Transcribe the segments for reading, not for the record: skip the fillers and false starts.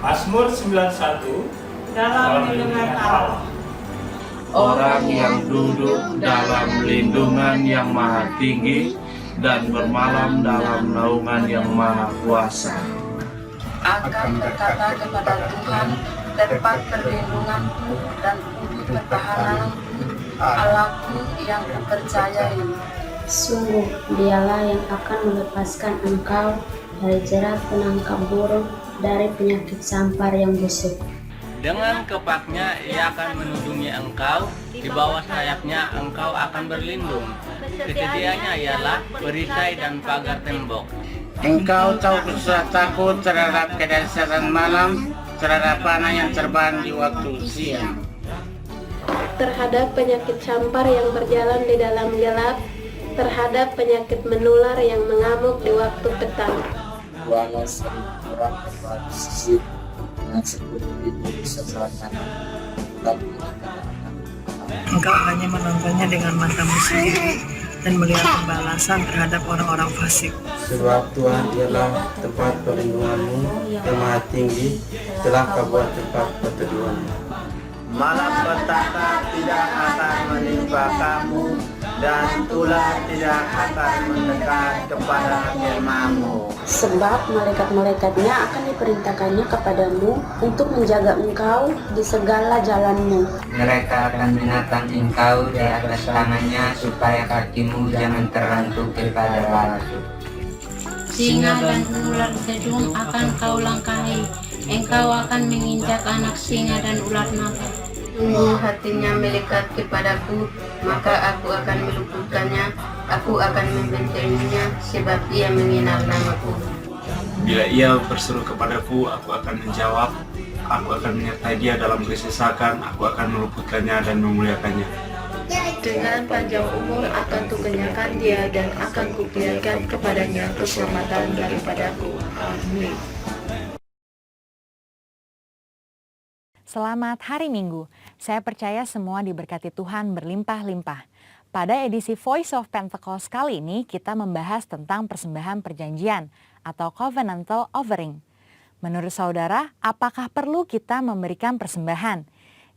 Mazmur 91 dalam lindungan Allah. Orang yang duduk dalam lindungan yang maha tinggi dan bermalam dalam naungan yang maha kuasa. Akan berkata kepada Tuhan, tempat perlindunganku dan untuk pertahananku, Allahku yang kupercayai. Sungguh, dialah yang akan melepaskan engkau dari jerat penangkap burung, dari penyakit sampar yang busuk. Dengan kepaknya ia akan melindungi engkau, di bawah sayapnya engkau akan berlindung. Kesediaannya ialah perisai dan pagar tembok. Engkau tahu susah takut terhadap kedahsyatan malam, terhadap panah yang terbang di waktu siang. Terhadap penyakit sampar yang berjalan di dalam gelap, terhadap penyakit menular yang mengamuk di waktu petang. Walau 1000 orang beradu sisir, dengan 10.000 di sebelah kanan, tapi Engkau hanya menontonnya dengan matamu sendiri dan melihat pembalasan terhadap orang-orang fasik. Sebab Tuhan ialah tempat perlindunganmu yang maha tinggi, telah kau buat tempat perteduhanmu. Malapetaka tidak akan menimpa kamu dan ular tidak akan mendekat kepada kemahmu. Sebab malaikat-malaikatnya akan diperintahkannya kepadamu untuk menjaga engkau di segala jalanmu. mereka akan menatang engkau di atas tangannya supaya kakimu jangan terhantuk kepada batu. Singa dan ular gedung akan kau langkahi, engkau akan menginjak anak singa dan ular naga. Sungguh hatinya melekat kepadaku, maka aku akan meluputkannya, aku akan membentenginya, sebab ia mengenal namaku. Bila ia berseru kepadaku, aku akan menjawab. Aku akan menyertai dia dalam kesesakan. Aku akan meluputkannya dan memuliakannya. Dengan panjang umur akan kukenyangkan dia dan akan kubiarkan kepadanya keselamatan daripadaku. Amin. Selamat hari Minggu. Saya percaya semua diberkati Tuhan berlimpah-limpah. Pada edisi Voice of Pentecost kali ini kita membahas tentang persembahan perjanjian atau covenantal offering. Menurut saudara, apakah perlu kita memberikan persembahan?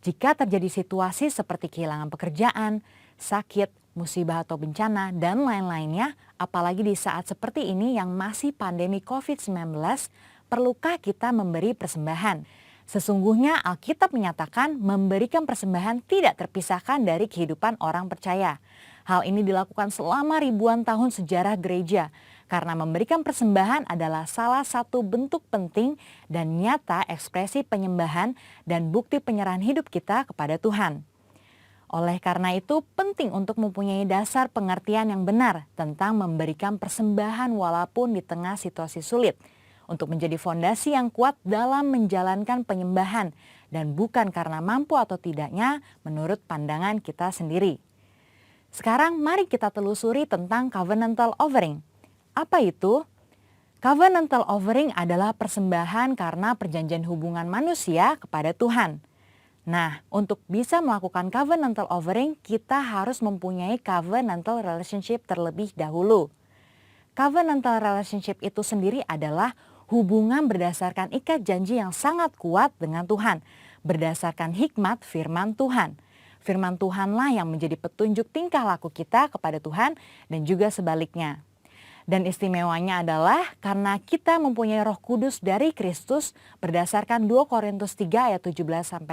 Jika terjadi situasi seperti kehilangan pekerjaan, sakit, musibah atau bencana, dan lain-lainnya, apalagi di saat seperti ini yang masih pandemi COVID-19, perlukah kita memberi persembahan? Sesungguhnya Alkitab menyatakan memberikan persembahan tidak terpisahkan dari kehidupan orang percaya. Hal ini dilakukan selama ribuan tahun sejarah gereja, karena memberikan persembahan adalah salah satu bentuk penting dan nyata ekspresi penyembahan dan bukti penyerahan hidup kita kepada Tuhan. Oleh karena itu penting untuk mempunyai dasar pengertian yang benar tentang memberikan persembahan walaupun di tengah situasi sulit, untuk menjadi fondasi yang kuat dalam menjalankan penyembahan dan bukan karena mampu atau tidaknya menurut pandangan kita sendiri. Sekarang mari kita telusuri tentang covenantal offering. Apa itu? Covenantal offering adalah persembahan karena perjanjian hubungan manusia kepada Tuhan. Nah, untuk bisa melakukan covenantal offering, kita harus mempunyai covenantal relationship terlebih dahulu. Covenantal relationship itu sendiri adalah hubungan berdasarkan ikat janji yang sangat kuat dengan Tuhan, berdasarkan hikmat firman Tuhan. Firman Tuhanlah yang menjadi petunjuk tingkah laku kita kepada Tuhan dan juga sebaliknya. Dan istimewanya adalah karena kita mempunyai Roh Kudus dari Kristus berdasarkan 2 Korintus 3 ayat 17-18,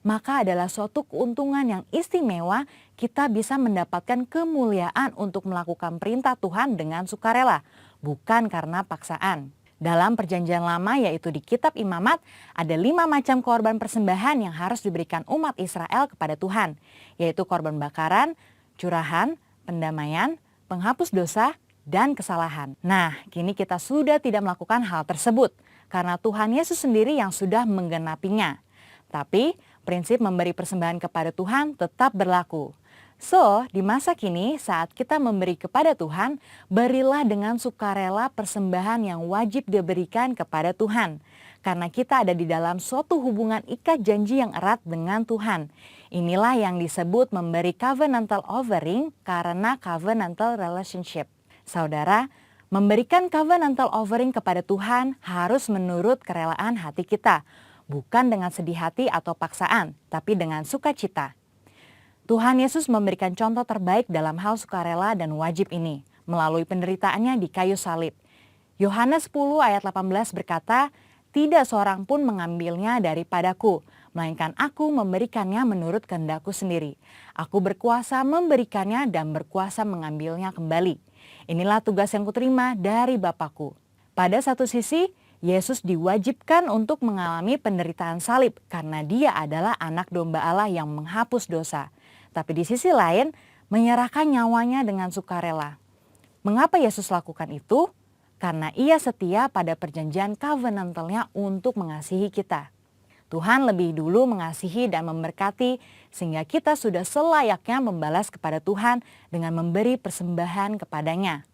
maka adalah suatu keuntungan yang istimewa kita bisa mendapatkan kemuliaan untuk melakukan perintah Tuhan dengan sukarela, bukan karena paksaan. Dalam perjanjian lama yaitu di kitab Imamat ada 5 macam korban persembahan yang harus diberikan umat Israel kepada Tuhan, yaitu korban bakaran, curahan, pendamaian, penghapus dosa, dan kesalahan. Nah, kini kita sudah tidak melakukan hal tersebut karena Tuhan Yesus sendiri yang sudah menggenapinya. Tapi prinsip memberi persembahan kepada Tuhan tetap berlaku. So, di masa kini saat kita memberi kepada Tuhan, berilah dengan sukarela persembahan yang wajib diberikan kepada Tuhan. Karena kita ada di dalam suatu hubungan ikat janji yang erat dengan Tuhan. Inilah yang disebut memberi covenantal offering karena covenantal relationship. Saudara, Memberikan covenantal offering kepada Tuhan harus menurut kerelaan hati kita, bukan dengan sedih hati atau paksaan, tapi dengan sukacita. Tuhan Yesus memberikan contoh terbaik dalam hal sukarela dan wajib ini, melalui penderitaannya di kayu salib. Yohanes 10 ayat 18 berkata, "Tidak seorang pun mengambilnya daripadaku, melainkan aku memberikannya menurut kehendakku sendiri. Aku berkuasa memberikannya dan berkuasa mengambilnya kembali. Inilah tugas yang kuterima dari Bapakku." Pada satu sisi, Yesus diwajibkan untuk mengalami penderitaan salib karena dia adalah anak domba Allah yang menghapus dosa. Tapi di sisi lain, menyerahkan nyawanya dengan sukarela. Mengapa Yesus lakukan itu? Karena ia setia pada perjanjian covenantalnya untuk mengasihi kita. Tuhan lebih dulu mengasihi dan memberkati sehingga kita sudah selayaknya membalas kepada Tuhan dengan memberi persembahan kepadanya.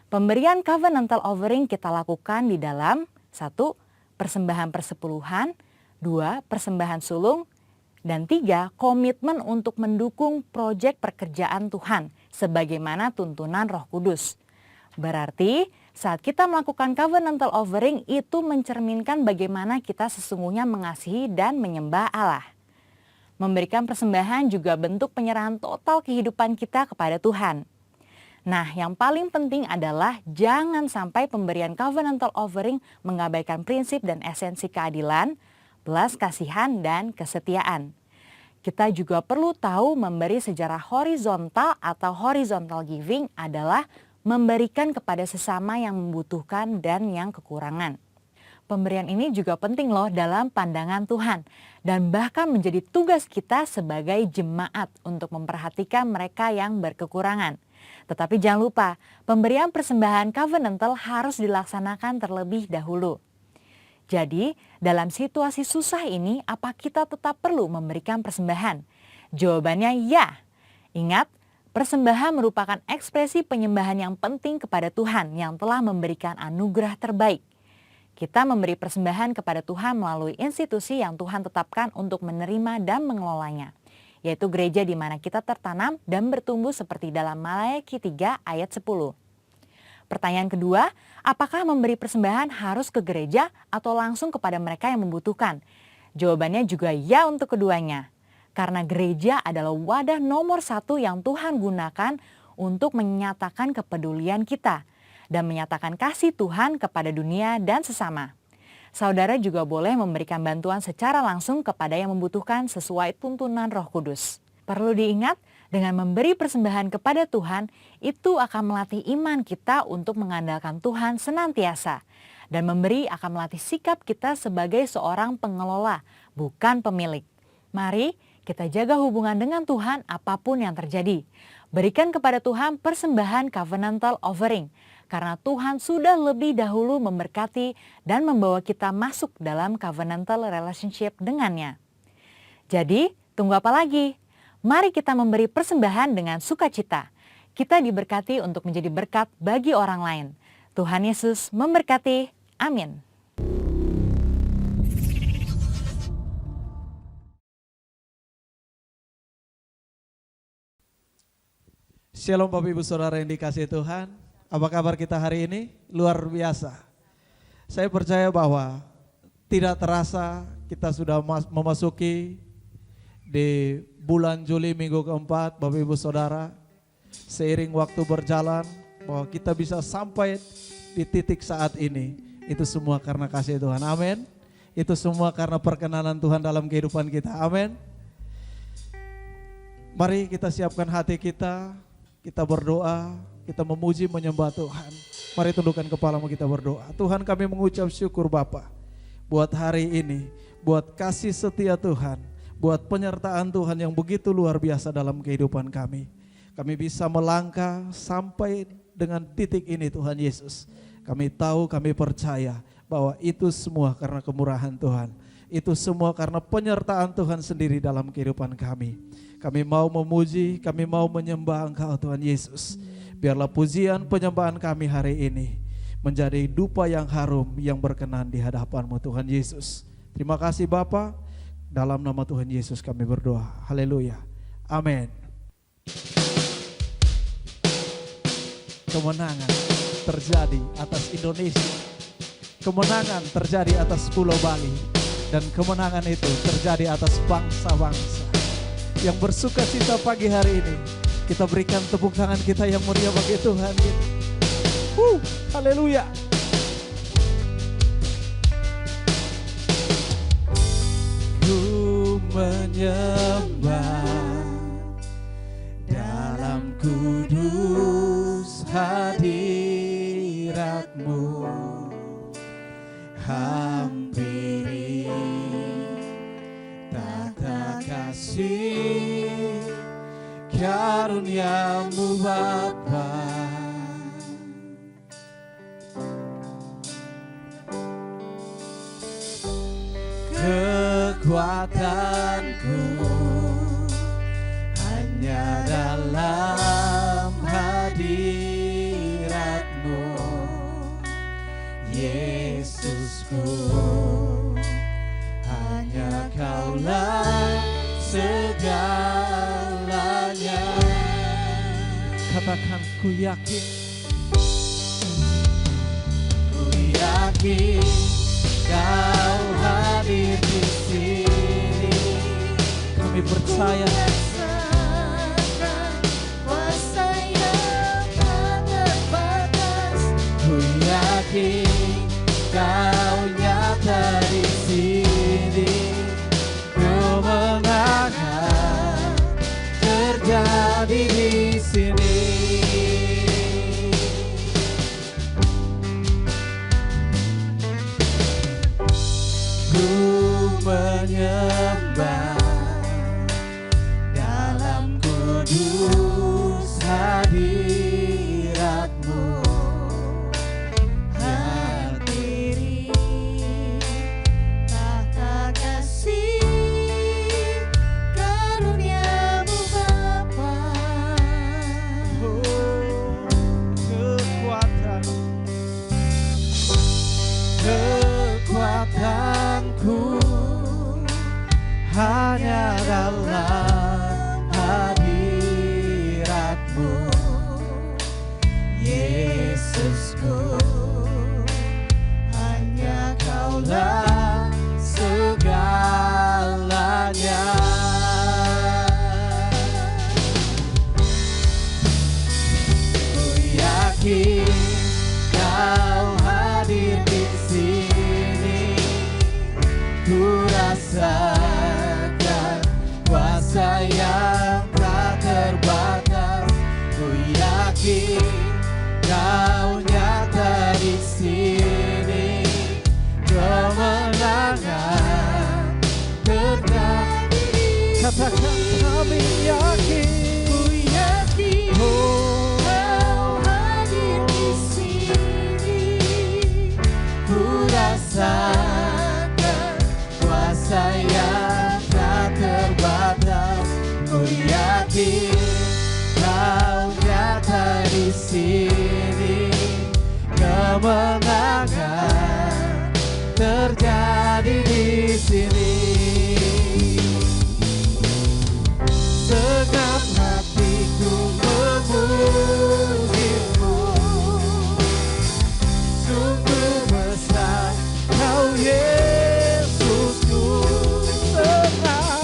Pemberian covenantal offering kita lakukan di dalam 1. Persembahan persepuluhan, 2. Persembahan sulung, dan 3. Komitmen untuk mendukung proyek pekerjaan Tuhan sebagaimana tuntunan Roh Kudus. Berarti saat kita melakukan covenantal offering itu mencerminkan bagaimana kita sesungguhnya mengasihi dan menyembah Allah. Memberikan persembahan juga bentuk penyerahan total kehidupan kita kepada Tuhan. Nah, yang paling penting adalah jangan sampai pemberian covenantal offering mengabaikan prinsip dan esensi keadilan, belas kasihan, dan kesetiaan. Kita juga perlu tahu memberi secara horizontal atau horizontal giving adalah memberikan kepada sesama yang membutuhkan dan yang kekurangan. Pemberian ini juga penting loh dalam pandangan Tuhan dan bahkan menjadi tugas kita sebagai jemaat untuk memperhatikan mereka yang berkekurangan. Tetapi jangan lupa, pemberian persembahan covenantal harus dilaksanakan terlebih dahulu. Jadi, dalam situasi susah ini, apa kita tetap perlu memberikan persembahan? Jawabannya ya. Ingat, persembahan merupakan ekspresi penyembahan yang penting kepada Tuhan yang telah memberikan anugerah terbaik. Kita memberi persembahan kepada Tuhan melalui institusi yang Tuhan tetapkan untuk menerima dan mengelolanya, yaitu gereja di mana kita tertanam dan bertumbuh seperti dalam Maleakhi 3 ayat 10. Pertanyaan kedua, apakah memberi persembahan harus ke gereja atau langsung kepada mereka yang membutuhkan? Jawabannya juga ya untuk keduanya. Karena gereja adalah wadah nomor 1 yang Tuhan gunakan untuk menyatakan kepedulian kita dan menyatakan kasih Tuhan kepada dunia dan sesama. Saudara juga boleh memberikan bantuan secara langsung kepada yang membutuhkan sesuai tuntunan Roh Kudus. Perlu diingat, dengan memberi persembahan kepada Tuhan, itu akan melatih iman kita untuk mengandalkan Tuhan senantiasa. Dan memberi akan melatih sikap kita sebagai seorang pengelola, bukan pemilik. Mari kita jaga hubungan dengan Tuhan apapun yang terjadi. Berikan kepada Tuhan persembahan covenantal offering. Karena Tuhan sudah lebih dahulu memberkati dan membawa kita masuk dalam covenantal relationship dengannya. Jadi, tunggu apa lagi? Mari kita memberi persembahan dengan sukacita. Kita diberkati untuk menjadi berkat bagi orang lain. Tuhan Yesus memberkati. Amin. Shalom Bapak Ibu Saudara yang dikasihi Tuhan. Apa kabar kita hari ini? Luar biasa. Saya percaya bahwa tidak terasa kita sudah memasuki di bulan Juli minggu keempat, Bapak Ibu Saudara. Seiring waktu berjalan, bahwa kita bisa sampai di titik saat ini. Itu semua karena kasih Tuhan. Amin. Itu semua karena perkenanan Tuhan dalam kehidupan kita. Amin. Mari kita siapkan hati kita berdoa, kita memuji menyembah Tuhan. Mari tundukkan kepalamu, kita berdoa. Tuhan, kami mengucap syukur Bapa buat hari ini, buat kasih setia Tuhan, buat penyertaan Tuhan yang begitu luar biasa dalam kehidupan kami. Kami bisa melangkah sampai dengan titik ini Tuhan Yesus. Kami tahu, kami percaya bahwa itu semua karena kemurahan Tuhan. Itu semua karena penyertaan Tuhan sendiri dalam kehidupan kami. Kami mau memuji, kami mau menyembah Engkau Tuhan Yesus. Biarlah pujian penyembahan kami hari ini menjadi dupa yang harum yang berkenan di hadapan-Mu Tuhan Yesus. Terima kasih Bapa, dalam nama Tuhan Yesus kami berdoa. Haleluya. Amin. Kemenangan. terjadi atas Indonesia. Kemenangan terjadi atas Pulau Bali. Dan kemenangan itu terjadi atas bangsa-bangsa. Yang bersuka cita pagi hari ini, kita berikan tepuk tangan kita yang meriah bagi Tuhan kita. Haleluya. Ku menyembah dalam kudus hadirat-Mu, hampiri tata kasih karunia-Mu Bapa. Kekuatanku hanya dalam hadirat-Mu, Yesusku. Hanya Kaulah segalanya. Katakan, ku yakin, ku yakin Kau hadir di sini. Kami percaya kuasa yang tak terbatas. Ku yakin Kau nyata di sini. Kemenangan terjadi di sini. Menyembah dalam kudus hadirat-Mu, hadiri tata kasih karunia-Mu Bapa. Kekuatanku hanya dalam hadirat-Mu, Yesusku. Hanya Kaulah segalanya. Ku yakin Kau hadir di sini. Ku rasakan kuasa yang tak terbatas. Ku yakin Kau nyata di sini. Kemenangan terjadi. Katakan, kami yakin. Ku yakin Kau hadir di sini. Ku rasakan kuasa yang tak terbatas. Ku yakin Kau nyata di sini. Kemenangan terjadi di sini. Segenap hatiku memuji-Mu. Sungguh besar Kau Yesusku. Senang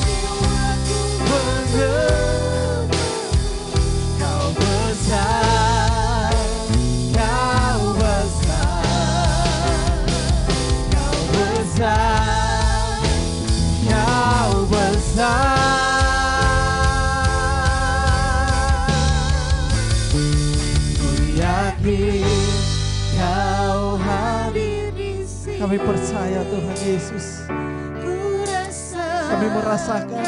jiwaku menyembah. Kau besar, Kau besar, Kau besar, Kau besar. Ku yakin Kau hadir di sini. Kami percaya Tuhan Yesus. Kami merasakan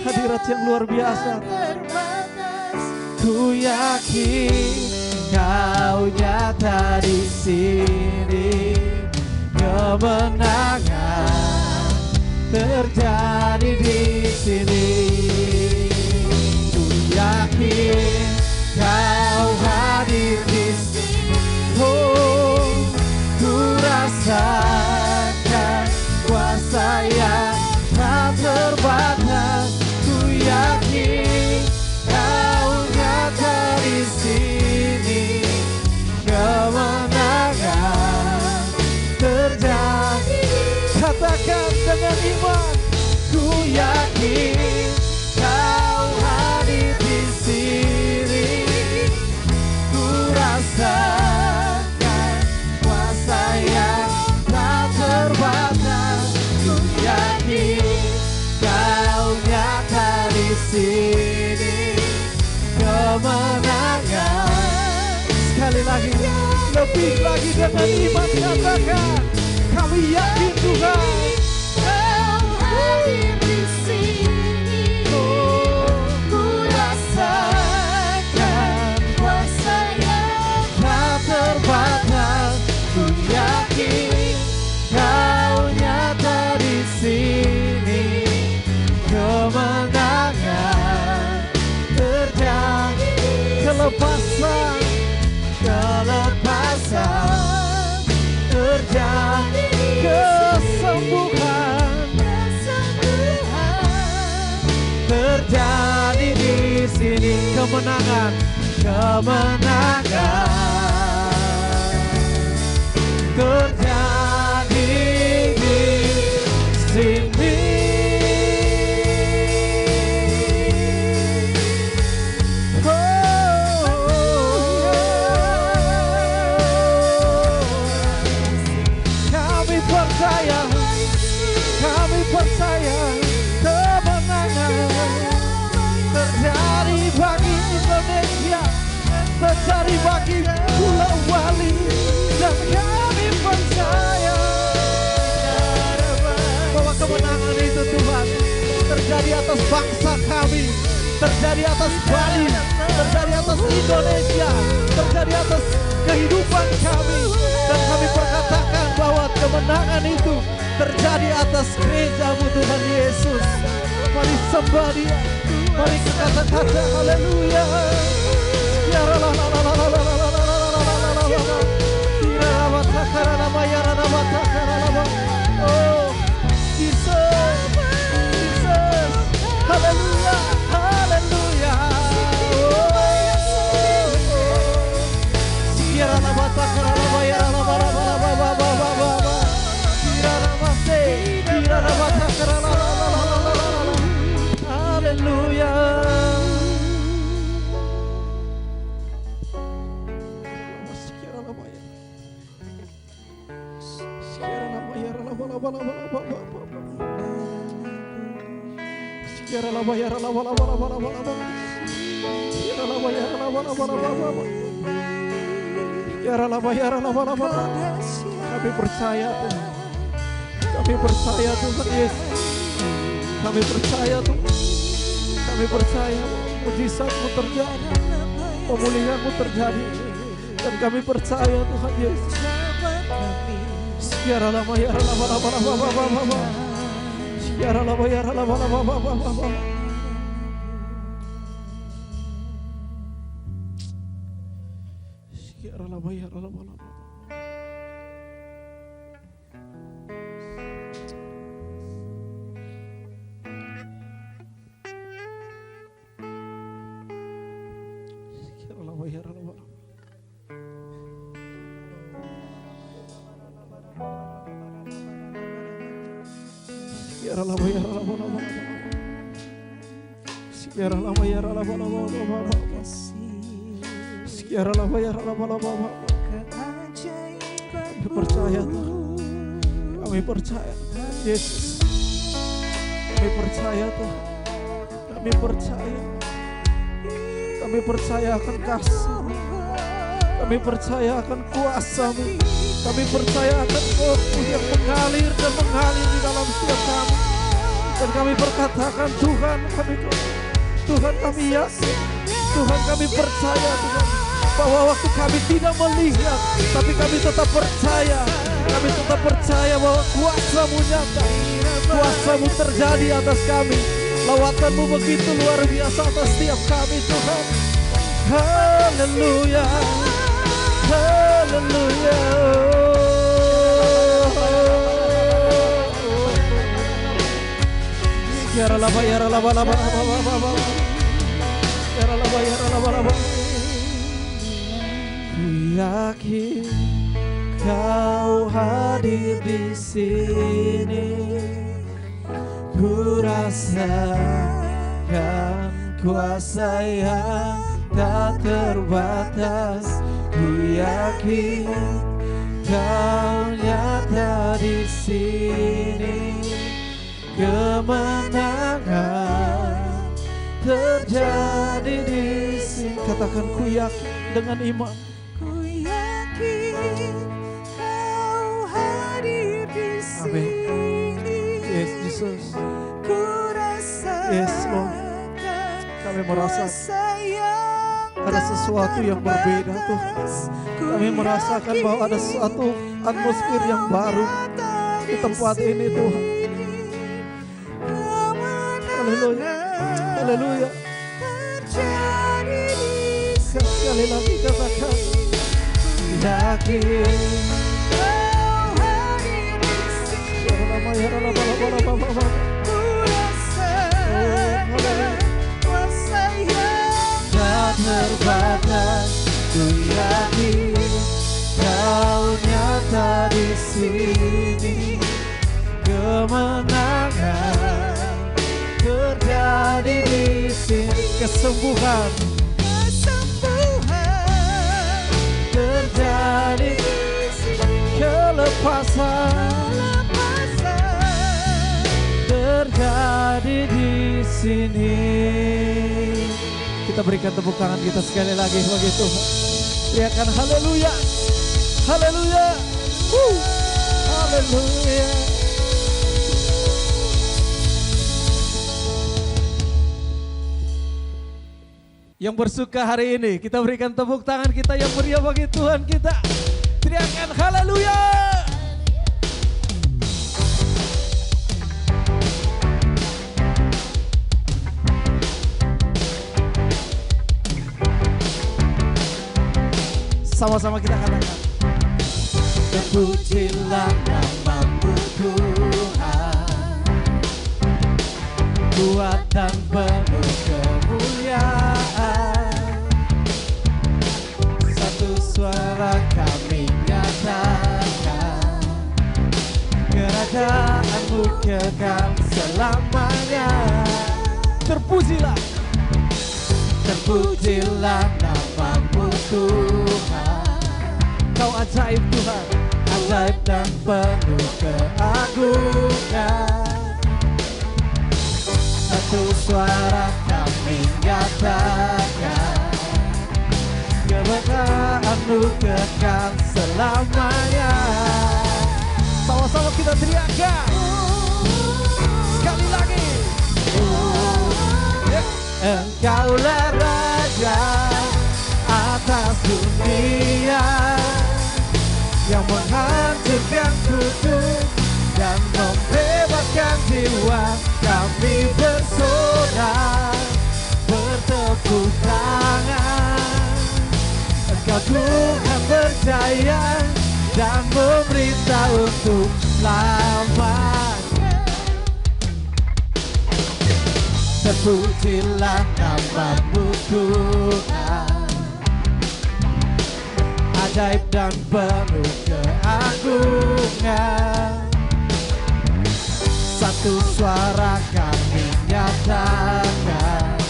hadirat yang luar biasa. Ku yakin Kau nyata di sini. Kemenangan terjadi di sini. Ku yakin Kau hadir di sini. Oh, ku rasakan kuasa yang tak terbatas. Ku yakin Kau nyata di di sini, kemenangan terjadi. Katakan dengan iman, ku yakin Kau hadir di sini. Ku rasakan kuasa yang tak terbatas. Ku yakin Kau nyata di sini, kemenangan. Sekali lagi, lebih lagi dengan iman, katakan, kami yakin Tuhan Kau hadir di sini. Ku rasakan kuasa yang tak terbatas. Ku yakin Kau nyata di sini, kemenangan terjadi. Kelepasan, kelepasan terjadi. Kesembuhan, terjadi di sini. Kemenangan, kemenangan terjadi di sini. Kami percaya kemenangan terjadi bagi Indonesia, terjadi bagi Pulau Bali, dan kami percaya bahwa kemenangan itu Tuhan terjadi atas bangsa kami, terjadi atas Bali, terjadi atas Indonesia, terjadi atas kehidupan kami, dan kami perkatakan bahwa kemenangan itu terjadi atas gereja-Mu Tuhan Yesus. Mari sembah Dia, mari kata-kata haleluya. Oh Jesus, Jesus, haleluya, haleluya. Haleluya. Kami percaya Tuhan, kami percaya Tuhan Yesus, kami percaya Tuhan, kami percaya mujizat-Mu terjadi, pemulihan-Mu terjadi, dan kami percaya Tuhan Yesus. Kami percaya Tuhan, kami percaya Yesus, kami percaya Tuhan, kami percaya akan kasih-Mu, kami percaya akan kuasa-Mu, kami percaya akan Roh-Mu yang mengalir dan mengalir di dalam setiap kami, dan kami berkatakan Tuhan kami yakin, Tuhan kami percaya Tuhan, bahwa waktu kami tidak melihat, tapi kami tetap percaya bahwa kuasa-Mu nyata, kuasa-Mu terjadi atas kami, lawatan-Mu begitu luar biasa atas setiap kami Tuhan. Haleluya, haleluya. Ya Rabbah, ya Rabbah, ya Rabbah, ya Rabbah, ya Rabbah, ya Rabbah. yakin Kau hadir di sini. Ku rasakan kuasa yang tak terbatas. Ku yakin Kau nyata di sini. Kemenangan terjadi di sini. Katakan ku yakin dengan iman. Ku yakin Kau hadir di sini. Amin. Yes, Jesus. Ku rasakan. Yes, Lord. Kami merasakan ada sesuatu yang berbeda Tuhan. Kami merasakan bahwa ada suatu atmosfer yang baru di tempat ini Tuhan. Haleluya. Haleluya. Sekali lagi katakan yakin Kau hadir di sini. Ku rasakan kuasa yang tak terbatas. Ku yakin Kau nyata di sini. Kemenangan terjadi di sini. Kesembuhan terjadi di sini. Kelepasan terjadi di sini. Kita berikan tepuk tangan kita sekali lagi bagi Tuhan. Teriakan haleluya. Haleluya. Haleluya. Yang bersuka hari ini, kita berikan tepuk tangan kita yang meriah bagi Tuhan kita. Teriakan haleluya. Sama-sama kita katakan. Terpujilah nama-Mu Tuhan, kuat dan penuh kemuliaan. Satu suara kami nyatakan, kerajaan-Mu kekal selamanya. Terpujilah, terpujilah nama-Mu Tuhan. Kau ajaib Tuhan, ajaib dan penuh keagungan. Satu suara kami nyatakan, kebenaran-Mu kekal selamanya. Sama-sama kita teriakan sekali lagi. Engkaulah Raja atas dunia, yang menghancurkan kudus dan membebaskan jiwa. Kami bersorak, bertepuk tangan. Engkau Tuhan berjaya dan memerintah untuk lamanya. Terpujilah nama-Mu Tuhan, ajaib dan penuh keagungan. Satu suara kami nyatakan,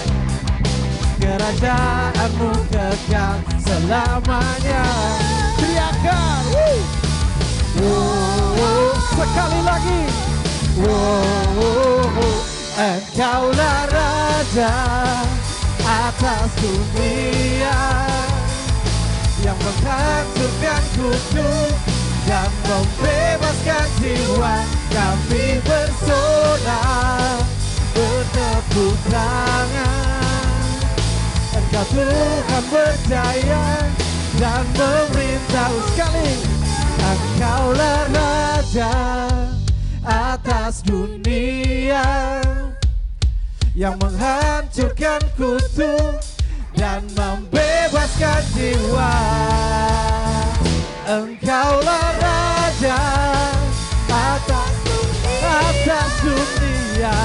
kerajaan-Mu kekal selamanya. Teriakan sekali lagi. Engkaulah Raja atas dunia, yang menghancurkan kudus dan membebaskan jiwa. Kami bersorak, bertepuk tangan. Engkau Tuhan berjaya dan memerintah. Sekali, Engkaulah Raja atas dunia, yang menghancurkan kudus dan membebaskan jiwa. Engkaulah Raja atas dunia,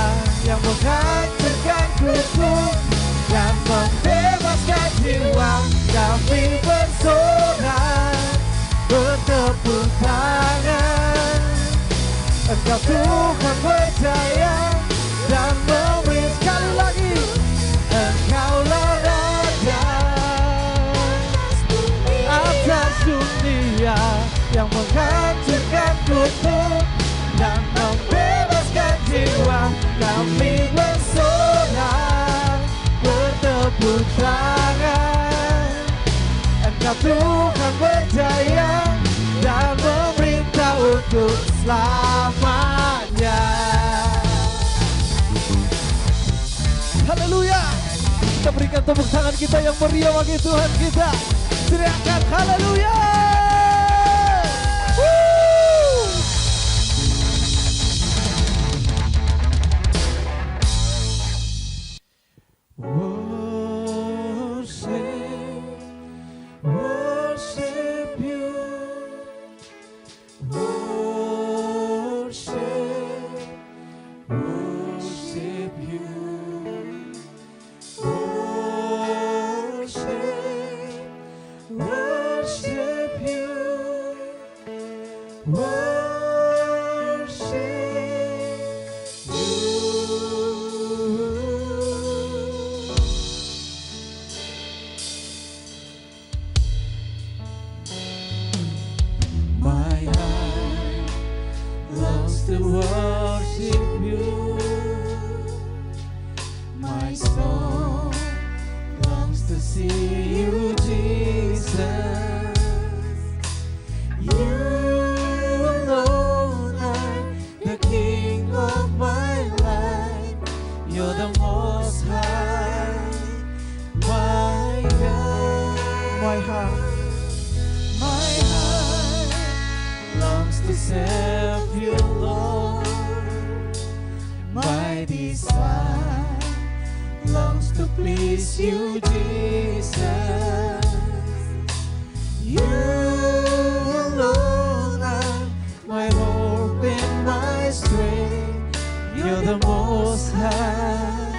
yang menghancurkan kudus dan membebaskan jiwa. Kami bersorak, Engkau Tuhan berjaya dan memberi. Sekali lagi, Engkaulah Raja atas dunia yang menghancurkan kutub dan membebaskan jiwa. Kami bersorak bertepuk tangan. Engkau Tuhan berjaya dan memerintah untuk selamanya. Haleluya. Kita berikan tepuk tangan kita yang meriah bagi Tuhan kita. Teriakan haleluya. Worship you. Worship you. Worship you. My heart longs to worship you. My soul longs to see you, Jesus. You alone are the King of my life. You're the Most High, my God. My heart longs to serve you, Lord. My desire longs to please you, Jesus. You alone are my hope and my strength. You're the Most High,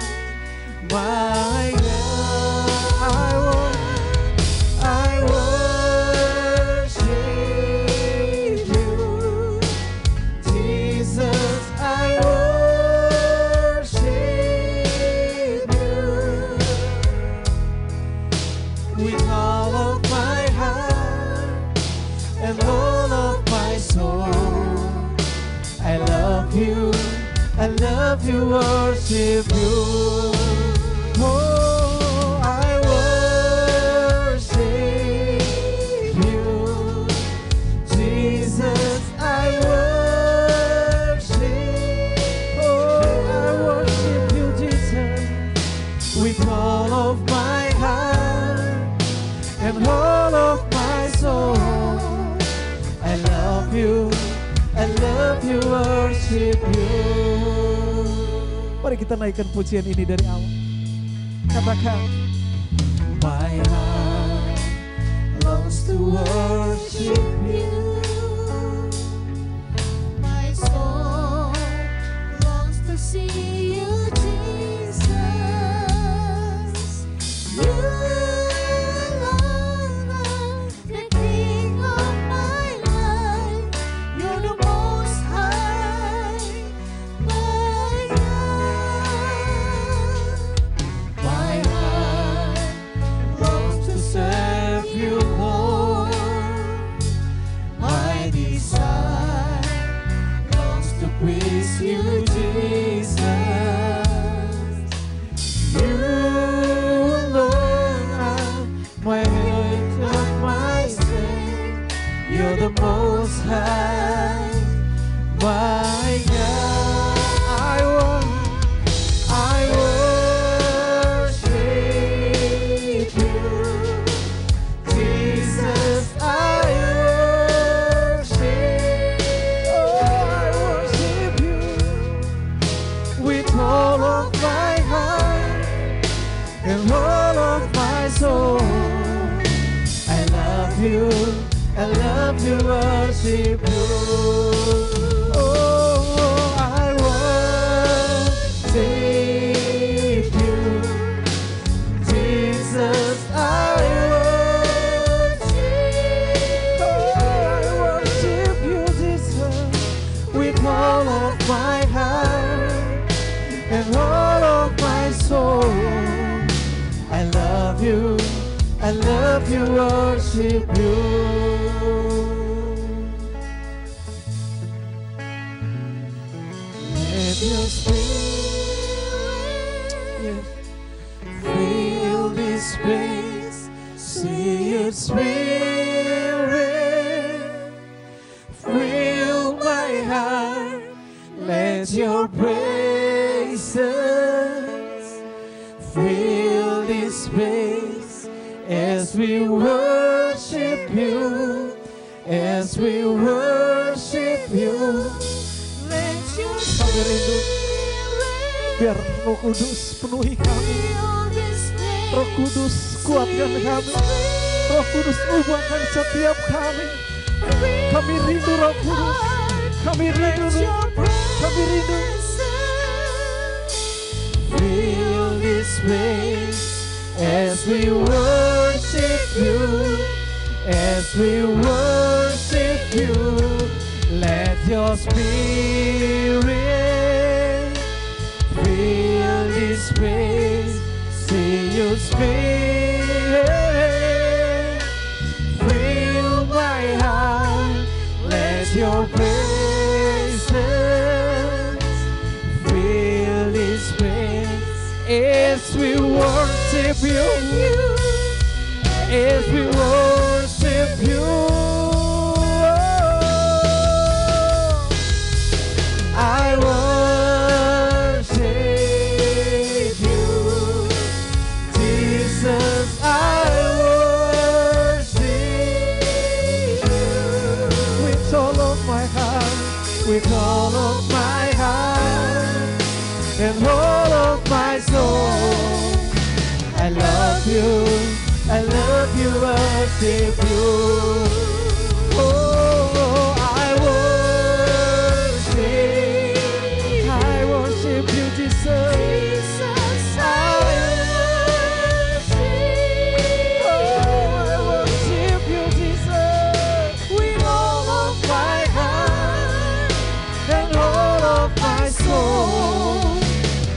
my God. I worship you, Jesus. I worship you with all of my heart and all of my soul. I love you, worship you. Oh, I worship you, Jesus. I worship. Oh, I worship you, Jesus, with all of my heart and all of my soul. I love you, worship you. Mari kita naikkan pujian ini dari awal. Katakan, my heart longs to worship you. My soul longs to see you, Jesus. You alone are the King of my life. You're the Most High, my God. My heart longs to serve you, Lord. My desire longs to please you, Jesus. You alone are my heart and my strength. You're the Most High, my God. I worship you, Jesus. I worship. Oh, I worship you with all of my heart and all of my soul. I love you, worship you. Oh, I worship you, Jesus. I worship. Oh, I worship you, Jesus, with all love you, worship you. Let your spirit fill this place. See your spirit fill my heart. Let your praises fill this space as we worship you, as we worship you. Let your spirit, biar Roh Kudus penuhi kami. Roh Kudus kuatkan kami. Roh Kudus ubahkan setiap kami. Kami rindu Roh Kudus. Kami rindu. Kami rindu. Fill this place as we worship you, as we worship you. Let your spirit fill this place. See your spirit fill my heart. Let your praises fill this place as we worship you, as we worship you. I worship you, Jesus. I worship you with all of my heart, with all of my heart, and all of my soul. I love you, worship you. Oh, I worship you, Jesus. I worship you, Jesus, with all of my heart and all of my soul.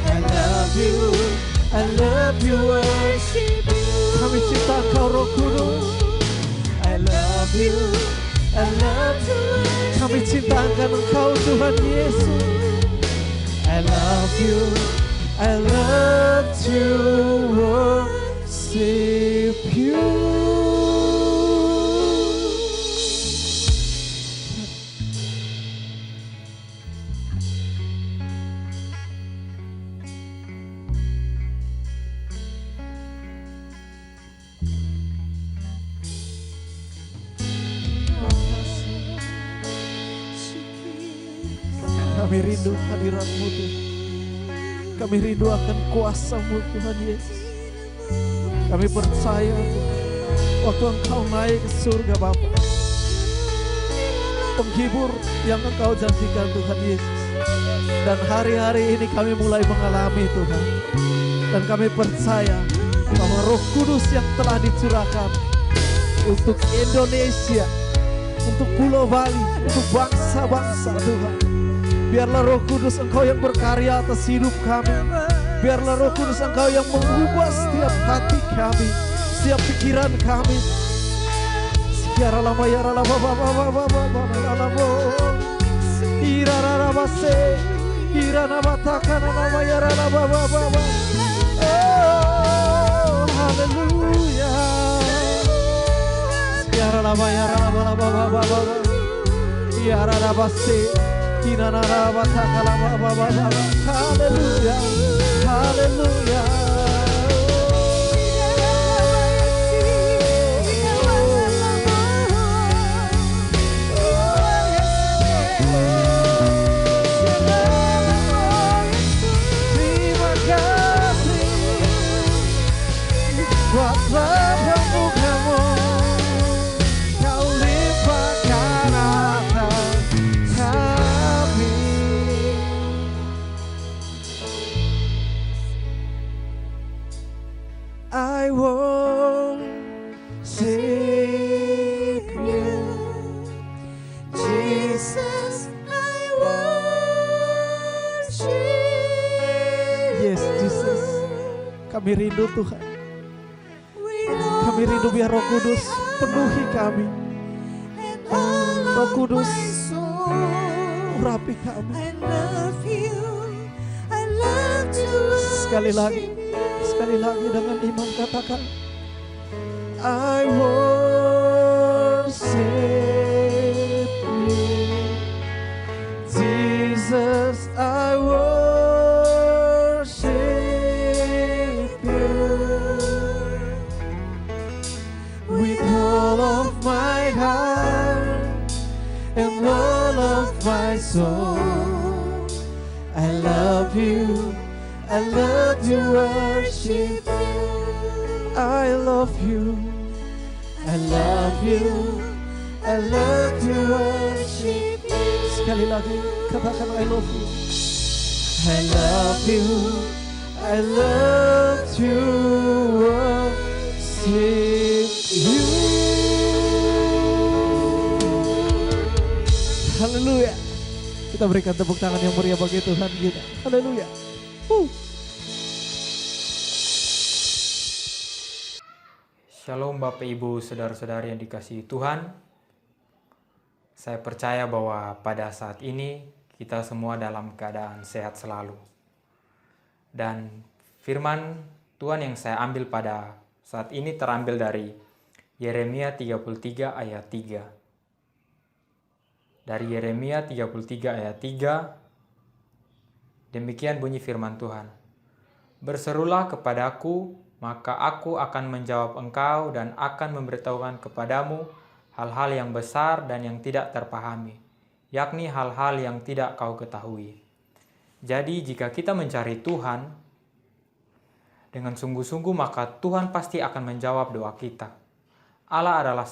I love you, worship you. Kami cinta Kau Roh Kudus. I love you. Kami cinta Engkau Tuhan Yesus. I love to worship you. Kami rindu hadirat-Mu Tuhan. Kami rindu akan kuasa-Mu Tuhan Yesus. Kami percaya waktu Engkau naik ke surga Bapa, penghibur yang Engkau janjikan Tuhan Yesus. Dan hari-hari ini kami mulai mengalami Tuhan. Dan kami percaya bahwa Roh Kudus yang telah dicurahkan untuk Indonesia, untuk Pulau Bali, untuk bangsa-bangsa Tuhan. Biarlah Roh Kudus Engkau yang berkarya atas hidup kami. Biarlah Roh Kudus Engkau yang mengubah setiap hati kami, setiap pikiran kami. Biarlah lama ya lama lama irara base irana batakan nama ya lama. Oh haleluya. Biarlah lama ya lama irara base haleluya, haleluya. Terima kasih buat pemukamu, Kau limpahkan atas kami. I worship you, Jesus. I worship. Yes, Jesus. Kami rindu Tuhan. Kami rindu biar Roh Kudus penuhi kami. Roh Kudus urapi kami. Sekali lagi dengan iman katakan, I worship you, Jesus, I worship you with all of my heart and all of my soul. I love you, I love to worship you. I love you, I love you, I love to worship you. Sekali lagi katakan I love you. I love you, I love to worship you. Haleluya. Kita berikan tepuk tangan yang meriah bagi Tuhan kita. Haleluya. Shalom Bapak Ibu Saudara-saudari yang dikasihi Tuhan. Saya percaya bahwa pada saat ini kita semua dalam keadaan sehat selalu. Dan firman Tuhan yang saya ambil pada saat ini terambil dari Yeremia 33 ayat 3. Dari Yeremia 33 ayat 3, demikian bunyi firman Tuhan. Berserulah kepadaku, maka aku akan menjawab engkau dan akan memberitahukan kepadamu hal-hal yang besar dan yang tidak terpahami, yakni hal-hal yang tidak kau ketahui. Jadi jika kita mencari Tuhan dengan sungguh-sungguh, maka Tuhan pasti akan menjawab doa kita. Allah adalah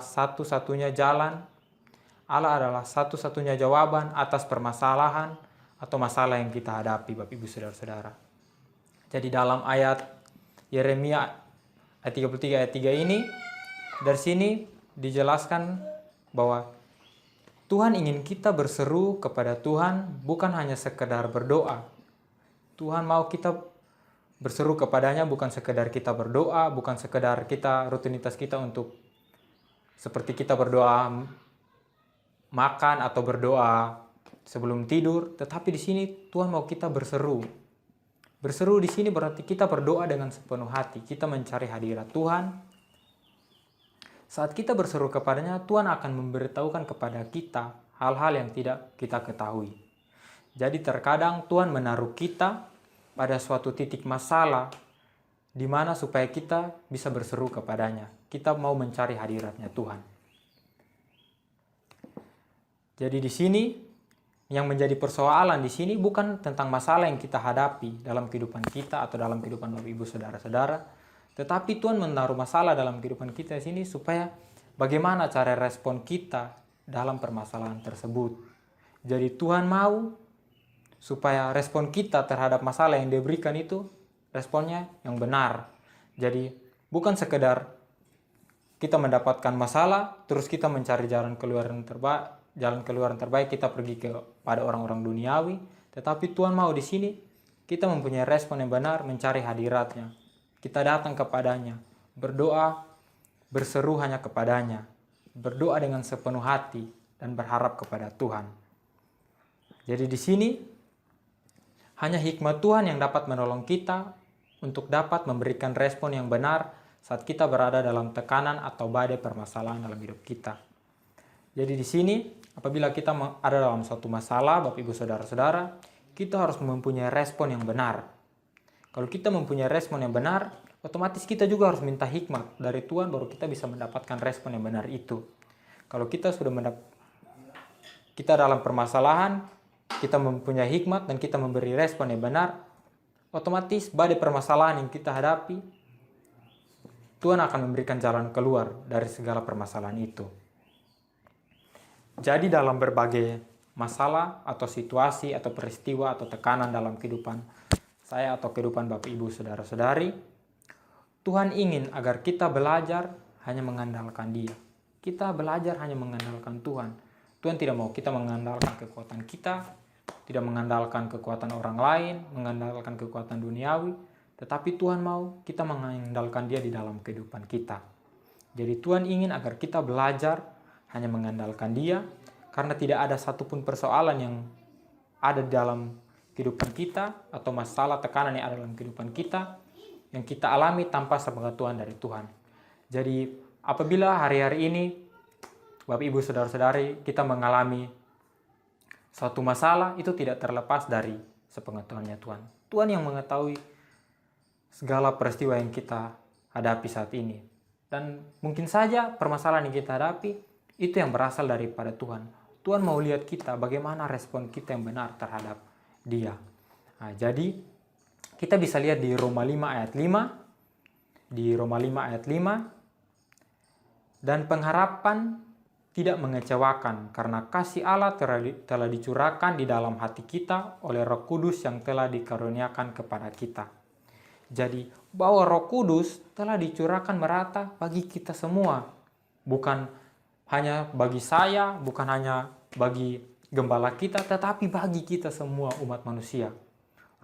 satu-satunya jalan, Allah adalah satu-satunya jawaban atas permasalahan atau masalah yang kita hadapi, Bapak Ibu Saudara-saudara. Jadi dalam ayat Yeremia ayat 33 ayat 3 ini, dari sini dijelaskan bahwa Tuhan ingin kita berseru kepada Tuhan, bukan hanya sekedar berdoa. Tuhan mau kita berseru kepadanya bukan sekedar kita berdoa, bukan sekedar kita rutinitas kita untuk seperti kita berdoa makan atau berdoa sebelum tidur, tetapi di sini Tuhan mau kita berseru. Berseru di sini berarti kita berdoa dengan sepenuh hati. Kita mencari hadirat Tuhan. Saat kita berseru kepadanya, Tuhan akan memberitahukan kepada kita hal-hal yang tidak kita ketahui. Jadi terkadang Tuhan menaruh kita pada suatu titik masalah di mana supaya kita bisa berseru kepadanya. Kita mau mencari hadiratnya Tuhan. Jadi di sini yang menjadi persoalan di sini bukan tentang masalah yang kita hadapi dalam kehidupan kita atau dalam kehidupan Bapak Ibu Saudara-saudara, tetapi Tuhan menaruh masalah dalam kehidupan kita di sini supaya bagaimana cara respon kita dalam permasalahan tersebut. Jadi Tuhan mau supaya respon kita terhadap masalah yang diberikan itu responnya yang benar. Jadi bukan sekedar kita mendapatkan masalah terus kita mencari jalan keluar yang terbaik kita pergi kepada orang-orang duniawi, tetapi Tuhan mau di sini kita mempunyai respon yang benar, mencari hadiratnya. Kita datang kepadanya, berdoa, berseru hanya kepadanya, berdoa dengan sepenuh hati dan berharap kepada Tuhan. Jadi di sini hanya hikmat Tuhan yang dapat menolong kita untuk dapat memberikan respon yang benar saat kita berada dalam tekanan atau badai permasalahan dalam hidup kita. Jadi di sini apabila kita ada dalam suatu masalah, Bapak Ibu Saudara-saudara, kita harus mempunyai respon yang benar. Kalau kita mempunyai respon yang benar, otomatis kita juga harus minta hikmat dari Tuhan baru kita bisa mendapatkan respon yang benar itu. Kalau kita sudah kita dalam permasalahan, kita mempunyai hikmat dan kita memberi respon yang benar, otomatis badai permasalahan yang kita hadapi, Tuhan akan memberikan jalan keluar dari segala permasalahan itu. Jadi dalam berbagai masalah atau situasi atau peristiwa atau tekanan dalam kehidupan saya atau kehidupan Bapak Ibu Saudara-saudari, Tuhan ingin agar kita belajar hanya mengandalkan Dia. Kita belajar hanya mengandalkan Tuhan. Tuhan tidak mau kita mengandalkan kekuatan kita, tidak mengandalkan kekuatan orang lain, mengandalkan kekuatan duniawi, tetapi Tuhan mau kita mengandalkan Dia di dalam kehidupan kita. Jadi Tuhan ingin agar kita belajar hanya mengandalkan Dia, karena tidak ada satupun persoalan yang ada dalam kehidupan kita atau masalah tekanan yang ada dalam kehidupan kita yang kita alami tanpa sepengetahuan dari Tuhan. Jadi apabila hari-hari ini Bapak Ibu Saudara-saudari kita mengalami suatu masalah, itu tidak terlepas dari sepengetahuannya Tuhan. Tuhan yang mengetahui segala peristiwa yang kita hadapi saat ini. Dan mungkin saja permasalahan yang kita hadapi itu yang berasal daripada Tuhan. Tuhan mau lihat kita bagaimana respon kita yang benar terhadap Dia. Nah, jadi kita bisa lihat di Roma 5 ayat 5. Di Roma 5 ayat 5. Dan pengharapan tidak mengecewakan, karena kasih Allah telah dicurahkan di dalam hati kita oleh Roh Kudus yang telah dikaruniakan kepada kita. Jadi bahwa Roh Kudus telah dicurahkan merata bagi kita semua. Bukan hanya bagi saya, bukan hanya bagi gembala kita, tetapi bagi kita semua umat manusia.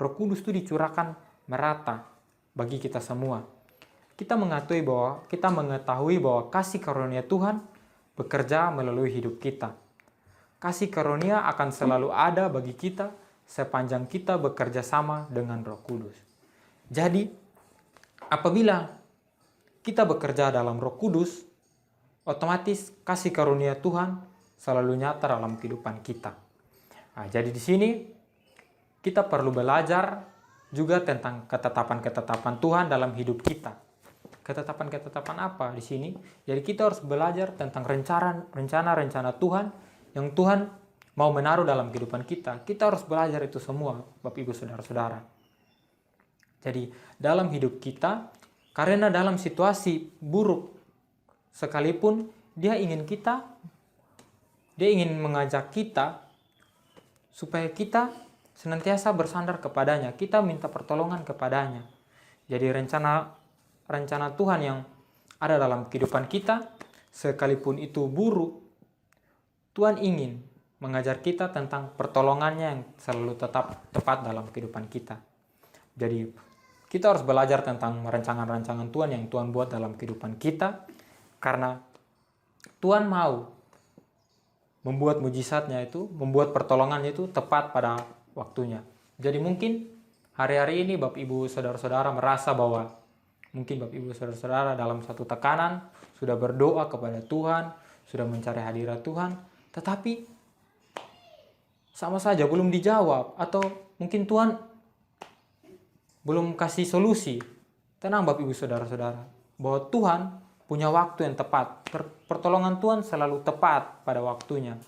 Roh Kudus itu dicurahkan merata bagi kita semua. Kita mengetahui bahwa kasih karunia Tuhan bekerja melalui hidup kita. Kasih karunia akan selalu ada bagi kita sepanjang kita bekerja sama dengan Roh Kudus. Jadi, apabila kita bekerja dalam Roh Kudus, otomatis kasih karunia Tuhan selalu nyata dalam kehidupan kita. Nah, jadi di sini kita perlu belajar juga tentang ketetapan-ketetapan Tuhan dalam hidup kita. Ketetapan-ketetapan apa di sini? Jadi kita harus belajar tentang rencana-rencana Tuhan yang Tuhan mau menaruh dalam kehidupan kita. Kita harus belajar itu semua, Bapak Ibu Saudara-saudara. Jadi dalam hidup kita, karena dalam situasi buruk sekalipun, Dia ingin mengajak kita supaya kita senantiasa bersandar kepadanya. Kita minta pertolongan kepadanya. Jadi rencana Tuhan yang ada dalam kehidupan kita, sekalipun itu buruk, Tuhan ingin mengajar kita tentang pertolongannya yang selalu tetap tepat dalam kehidupan kita. Jadi kita harus belajar tentang rancangan-rancangan Tuhan yang Tuhan buat dalam kehidupan kita, karena Tuhan mau membuat mujizatnya itu, membuat pertolongannya itu tepat pada waktunya. Jadi mungkin hari-hari ini Bapak Ibu Saudara-saudara merasa bahwa mungkin Bapak Ibu Saudara-saudara dalam satu tekanan, sudah berdoa kepada Tuhan, sudah mencari hadirat Tuhan, tetapi sama saja belum dijawab, atau mungkin Tuhan belum kasih solusi. Tenang Bapak Ibu Saudara-saudara, bahwa Tuhan punya waktu yang tepat. Pertolongan Tuhan selalu tepat pada waktunya.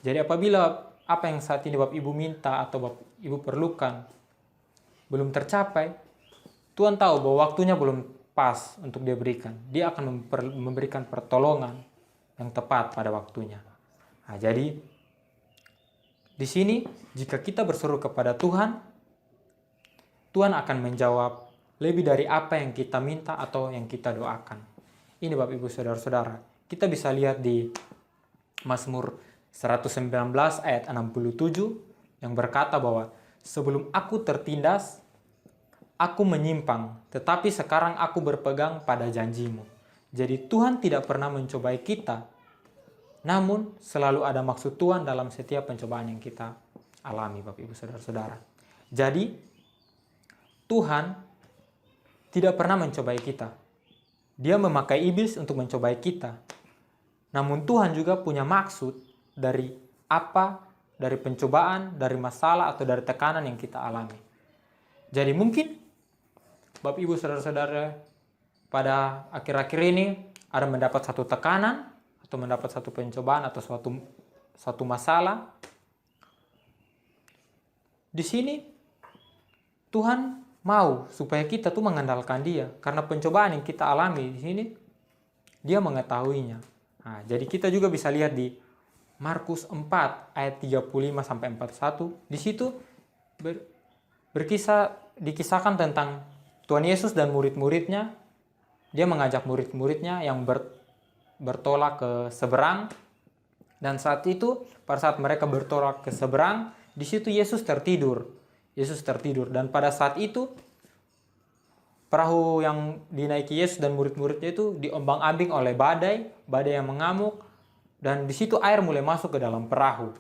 Jadi apabila apa yang saat ini Bapak Ibu minta atau Bapak Ibu perlukan belum tercapai, Tuhan tahu bahwa waktunya belum pas untuk Dia berikan. Dia akan memberikan pertolongan yang tepat pada waktunya. Nah, jadi di sini jika kita berseru kepada Tuhan, Tuhan akan menjawab lebih dari apa yang kita minta atau yang kita doakan. Ini Bapak Ibu Saudara-saudara, kita bisa lihat di Mazmur 119 ayat 67 yang berkata bahwa sebelum aku tertindas, aku menyimpang, tetapi sekarang aku berpegang pada janji-Mu. Jadi Tuhan tidak pernah mencobai kita, namun selalu ada maksud Tuhan dalam setiap pencobaan yang kita alami, Bapak Ibu Saudara-saudara. Jadi Tuhan tidak pernah mencobai kita. Dia memakai iblis untuk mencobai kita. Namun Tuhan juga punya maksud dari pencobaan, dari masalah atau dari tekanan yang kita alami. Jadi mungkin Bapak Ibu Saudara-saudara pada akhir-akhir ini ada mendapat satu tekanan atau mendapat satu pencobaan atau suatu masalah. Di sini Tuhan mau supaya kita tuh mengandalkan Dia, karena pencobaan yang kita alami di sini Dia mengetahuinya. Nah, jadi kita juga bisa lihat di Markus 4 ayat 35 sampai 41. Di situ dikisahkan tentang Tuhan Yesus dan murid-muridnya. Dia mengajak murid-muridnya yang bertolak ke seberang, dan saat itu pada saat mereka bertolak ke seberang, di situ Yesus tertidur dan pada saat itu perahu yang dinaiki Yesus dan murid-muridnya itu diombang-ambing oleh badai yang mengamuk, dan di situ air mulai masuk ke dalam perahu.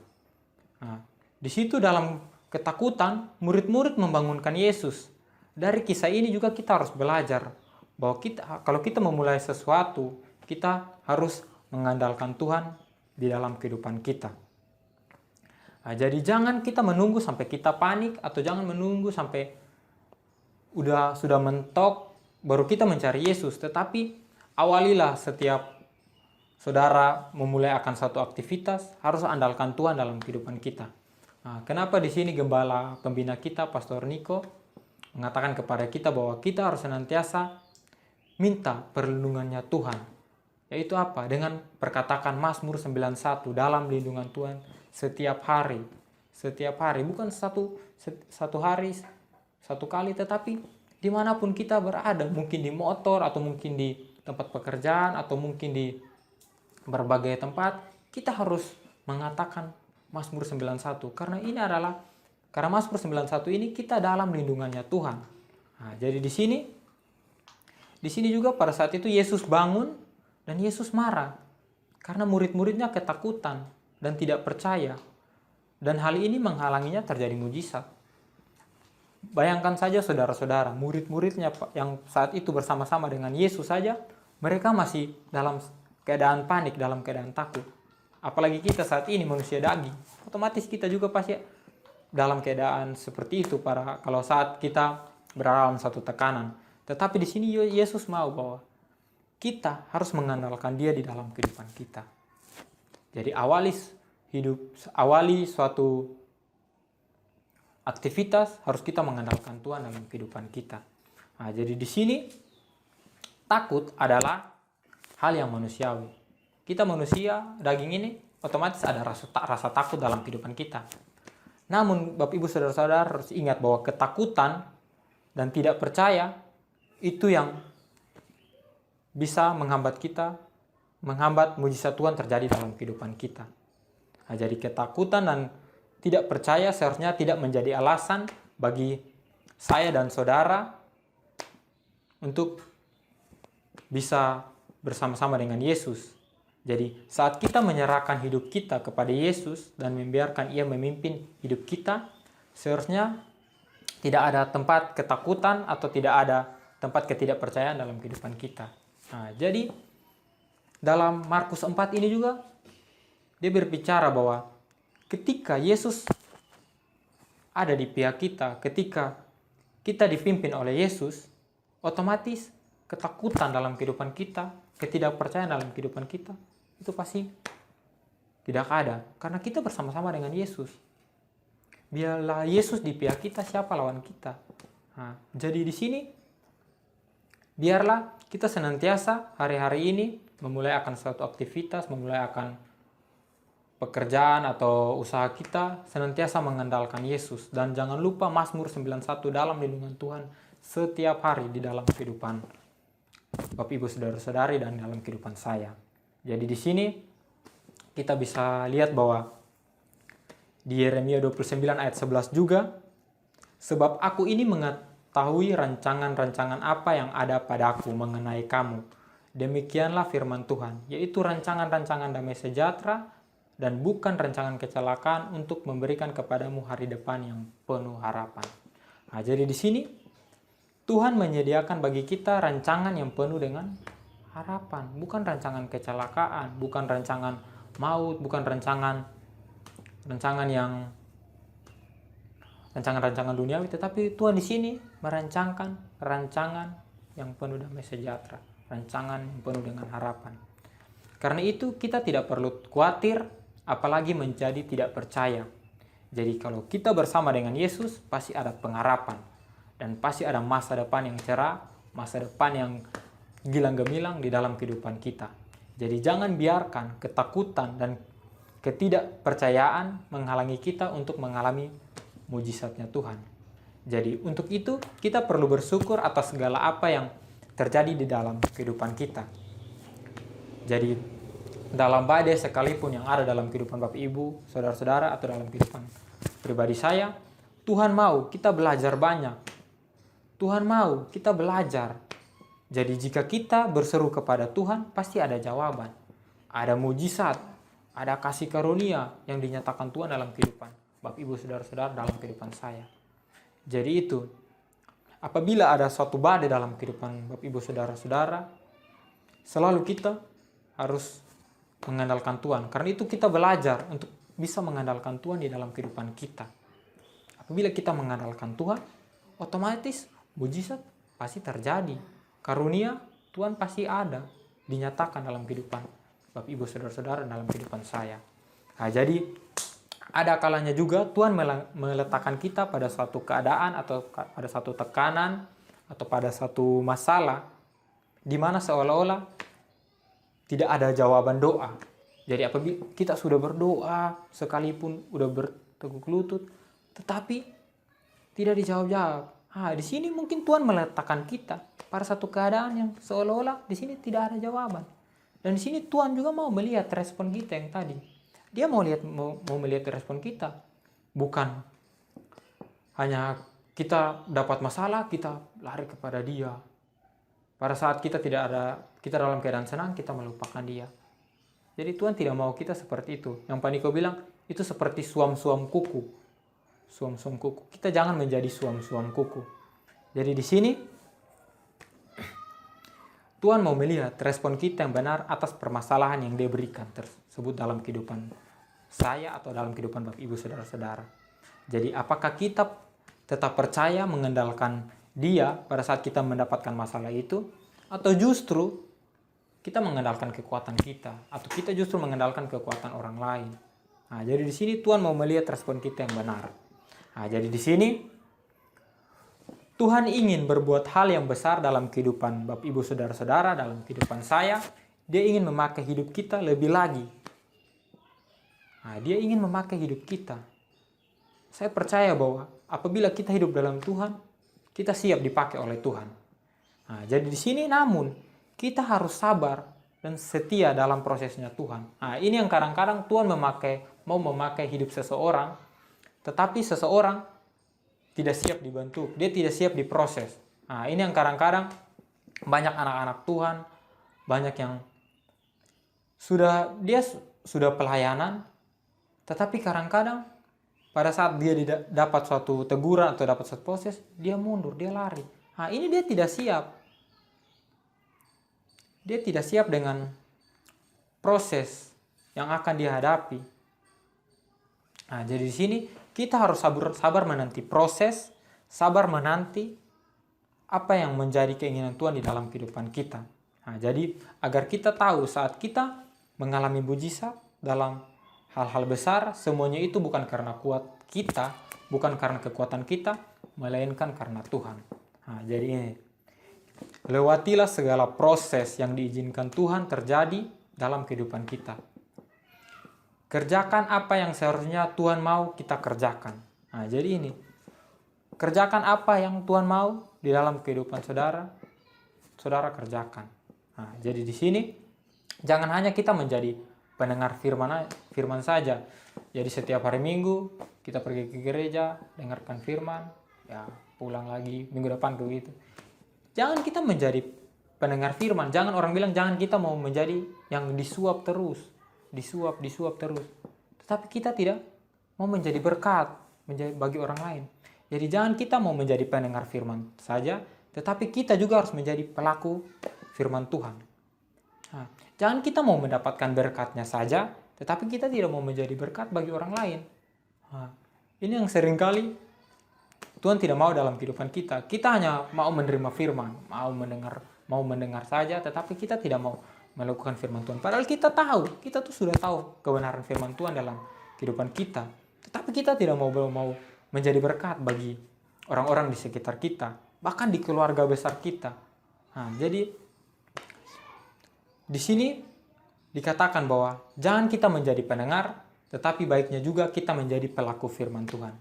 Nah, di situ dalam ketakutan murid-murid membangunkan Yesus. Dari kisah ini juga kita harus belajar bahwa kalau kita memulai sesuatu, kita harus mengandalkan Tuhan di dalam kehidupan kita. Nah, jadi jangan kita menunggu sampai kita panik, atau jangan menunggu sampai sudah mentok baru kita mencari Yesus, tetapi awalilah setiap saudara memulai akan satu aktivitas, harus andalkan Tuhan dalam kehidupan kita. Nah, kenapa di sini gembala pembina kita, Pastor Niko, mengatakan kepada kita bahwa kita harus senantiasa minta perlindungannya Tuhan. Yaitu apa? Dengan perkatakan Mazmur 91, dalam lindungan Tuhan setiap hari. Setiap hari, bukan satu hari, satu kali, tetapi dimanapun kita berada, mungkin di motor, atau mungkin di tempat pekerjaan, atau mungkin di berbagai tempat, kita harus mengatakan Mazmur 91, karena Mazmur 91 ini kita dalam lindungannya Tuhan. Nah, jadi di sini juga pada saat itu Yesus bangun dan Yesus marah karena murid-muridnya ketakutan dan tidak percaya, dan hal ini menghalanginya terjadi mujizat. Bayangkan saja saudara-saudara, murid-muridnya yang saat itu bersama-sama dengan Yesus saja, mereka masih dalam keadaan panik, dalam keadaan takut. Apalagi kita saat ini manusia daging, otomatis kita juga pasti dalam keadaan seperti itu kalau saat kita berada dalam satu tekanan. Tetapi di sini Yesus mau bahwa kita harus mengandalkan Dia di dalam kehidupan kita. Jadi awali suatu aktivitas harus kita mengandalkan Tuhan dalam kehidupan kita. Nah, jadi di sini takut adalah hal yang manusiawi. Kita manusia daging ini otomatis ada rasa takut dalam kehidupan kita. Namun Bapak Ibu Saudara-saudara harus ingat bahwa ketakutan dan tidak percaya itu yang bisa menghambat mujizat Tuhan terjadi dalam kehidupan kita. Nah, jadi ketakutan dan tidak percaya seharusnya tidak menjadi alasan bagi saya dan saudara untuk bisa bersama-sama dengan Yesus. Jadi saat kita menyerahkan hidup kita kepada Yesus dan membiarkan Ia memimpin hidup kita, seharusnya tidak ada tempat ketakutan atau tidak ada tempat ketidakpercayaan dalam kehidupan kita. Nah, jadi dalam Markus 4 ini juga dia berbicara bahwa ketika Yesus ada di pihak kita, ketika kita dipimpin oleh Yesus, otomatis ketakutan dalam kehidupan kita, ketidakpercayaan dalam kehidupan kita, itu pasti tidak ada. Karena kita bersama-sama dengan Yesus. Biarlah Yesus di pihak kita, siapa lawan kita. Nah, jadi di sini, biarlah kita senantiasa hari-hari ini memulai akan suatu aktivitas, memulai akan pekerjaan atau usaha kita, senantiasa mengandalkan Yesus. Dan jangan lupa Mazmur 91, dalam lindungan Tuhan setiap hari di dalam kehidupan Bapak Ibu Saudara-saudari dan dalam kehidupan saya. Jadi di sini kita bisa lihat bahwa di Yeremia 29 ayat 11 juga, sebab aku ini mengetahui rancangan-rancangan apa yang ada padaku mengenai kamu. Demikianlah firman Tuhan, yaitu rancangan-rancangan damai sejahtera dan bukan rancangan kecelakaan, untuk memberikan kepadamu hari depan yang penuh harapan. Nah, jadi di sini Tuhan menyediakan bagi kita rancangan yang penuh dengan harapan, bukan rancangan kecelakaan, bukan rancangan maut, bukan rancangan duniawi, tetapi Tuhan di sini merancangkan rancangan yang penuh damai sejahtera, rancangan yang penuh dengan harapan. Karena itu kita tidak perlu khawatir, apalagi menjadi tidak percaya. Jadi kalau kita bersama dengan Yesus, pasti ada pengharapan dan pasti ada masa depan yang cerah, masa depan yang gilang gemilang di dalam kehidupan kita. Jadi jangan biarkan ketakutan dan ketidakpercayaan menghalangi kita untuk mengalami mujizatnya Tuhan. Jadi untuk itu kita perlu bersyukur atas segala apa yang terjadi di dalam kehidupan kita. Jadi dalam badai sekalipun yang ada dalam kehidupan Bapak Ibu, saudara-saudara, atau dalam kehidupan pribadi saya, Tuhan mau kita belajar banyak. Tuhan mau kita belajar. Jadi jika kita berseru kepada Tuhan, pasti ada jawaban. Ada mujizat, ada kasih karunia yang dinyatakan Tuhan dalam kehidupan Bapak Ibu Saudara-saudara, dalam kehidupan saya. Jadi itu, apabila ada suatu badai dalam kehidupan Bapak Ibu Saudara-saudara, selalu kita harus mengandalkan Tuhan. Karena itu kita belajar untuk bisa mengandalkan Tuhan di dalam kehidupan kita. Apabila kita mengandalkan Tuhan, otomatis mujizat pasti terjadi. Karunia Tuhan pasti ada, dinyatakan dalam kehidupan Bapak Ibu Saudara-saudara, dalam kehidupan saya. Nah, jadi ada kalanya juga Tuhan meletakkan kita pada suatu keadaan atau pada satu tekanan atau pada satu masalah di mana seolah-olah tidak ada jawaban doa. Jadi apabila kita sudah berdoa sekalipun udah berteguk lutut, tetapi tidak dijawab-jawab. Di sini mungkin Tuhan meletakkan kita pada satu keadaan yang seolah-olah di sini tidak ada jawaban. Dan di sini Tuhan juga mau melihat respon kita yang tadi. Dia mau melihat respon kita. Bukan hanya kita dapat masalah, kita lari kepada Dia. Pada saat kita dalam keadaan senang, kita melupakan Dia. Jadi Tuhan tidak mau kita seperti itu. Yang Paniko bilang, itu seperti suam-suam kuku. Suam-suam kuku. Kita jangan menjadi suam-suam kuku. Jadi di sini Tuhan mau melihat respon kita yang benar atas permasalahan yang Dia berikan tersebut dalam kehidupan saya atau dalam kehidupan Bapak Ibu Saudara-saudara. Jadi apakah kita tetap percaya mengandalkan Dia pada saat kita mendapatkan masalah itu, atau justru kita mengandalkan kekuatan kita, atau kita justru mengandalkan kekuatan orang lain. Nah, jadi di sini Tuhan mau melihat respon kita yang benar. Nah, jadi di sini Tuhan ingin berbuat hal yang besar dalam kehidupan Bapak Ibu Saudara-saudara, dalam kehidupan saya. Dia ingin memakai hidup kita lebih lagi. Nah, Dia ingin memakai hidup kita. Saya percaya bahwa apabila kita hidup dalam Tuhan, kita siap dipakai oleh Tuhan. Nah, jadi di sini namun kita harus sabar dan setia dalam prosesnya Tuhan. Nah, ini yang kadang-kadang Tuhan mau memakai hidup seseorang, tetapi seseorang tidak siap dibentuk, dia tidak siap diproses. Nah, ini yang kadang-kadang banyak anak-anak Tuhan, banyak yang sudah pelayanan, tetapi kadang-kadang pada saat dia dapat suatu teguran atau dapat suatu proses, dia mundur, dia lari. Nah, ini dia tidak siap. Dia tidak siap dengan proses yang akan dihadapi. Nah, jadi di sini kita harus sabar menanti proses, sabar menanti apa yang menjadi keinginan Tuhan di dalam kehidupan kita. Nah, jadi agar kita tahu saat kita mengalami mujizat dalam hal-hal besar, semuanya itu bukan karena kuat kita, bukan karena kekuatan kita, melainkan karena Tuhan. Nah, jadi ini, lewatilah segala proses yang diizinkan Tuhan terjadi dalam kehidupan kita. Kerjakan apa yang seharusnya Tuhan mau kita kerjakan. Nah, jadi ini, kerjakan apa yang Tuhan mau di dalam kehidupan saudara kerjakan. Nah, jadi di sini jangan hanya kita menjadi pendengar firman saja. Jadi setiap hari Minggu kita pergi ke gereja, dengarkan firman, ya pulang lagi minggu depan begitu. Jangan kita menjadi pendengar firman. Jangan orang bilang jangan kita mau menjadi yang disuap terus. Disuap terus. Tetapi kita tidak mau menjadi berkat bagi orang lain. Jadi jangan kita mau menjadi pendengar firman saja, tetapi kita juga harus menjadi pelaku firman Tuhan. Nah, jangan kita mau mendapatkan berkatnya saja, tetapi kita tidak mau menjadi berkat bagi orang lain. Nah, ini yang seringkali Tuhan tidak mau dalam kehidupan kita. Kita hanya mau menerima firman, mau mendengar saja, tetapi kita tidak mau melakukan firman Tuhan. Padahal kita tuh sudah tahu kebenaran firman Tuhan dalam kehidupan kita. Tetapi kita tidak mau menjadi berkat bagi orang-orang di sekitar kita, bahkan di keluarga besar kita. Nah, jadi di sini dikatakan bahwa jangan kita menjadi pendengar, tetapi baiknya juga kita menjadi pelaku firman Tuhan.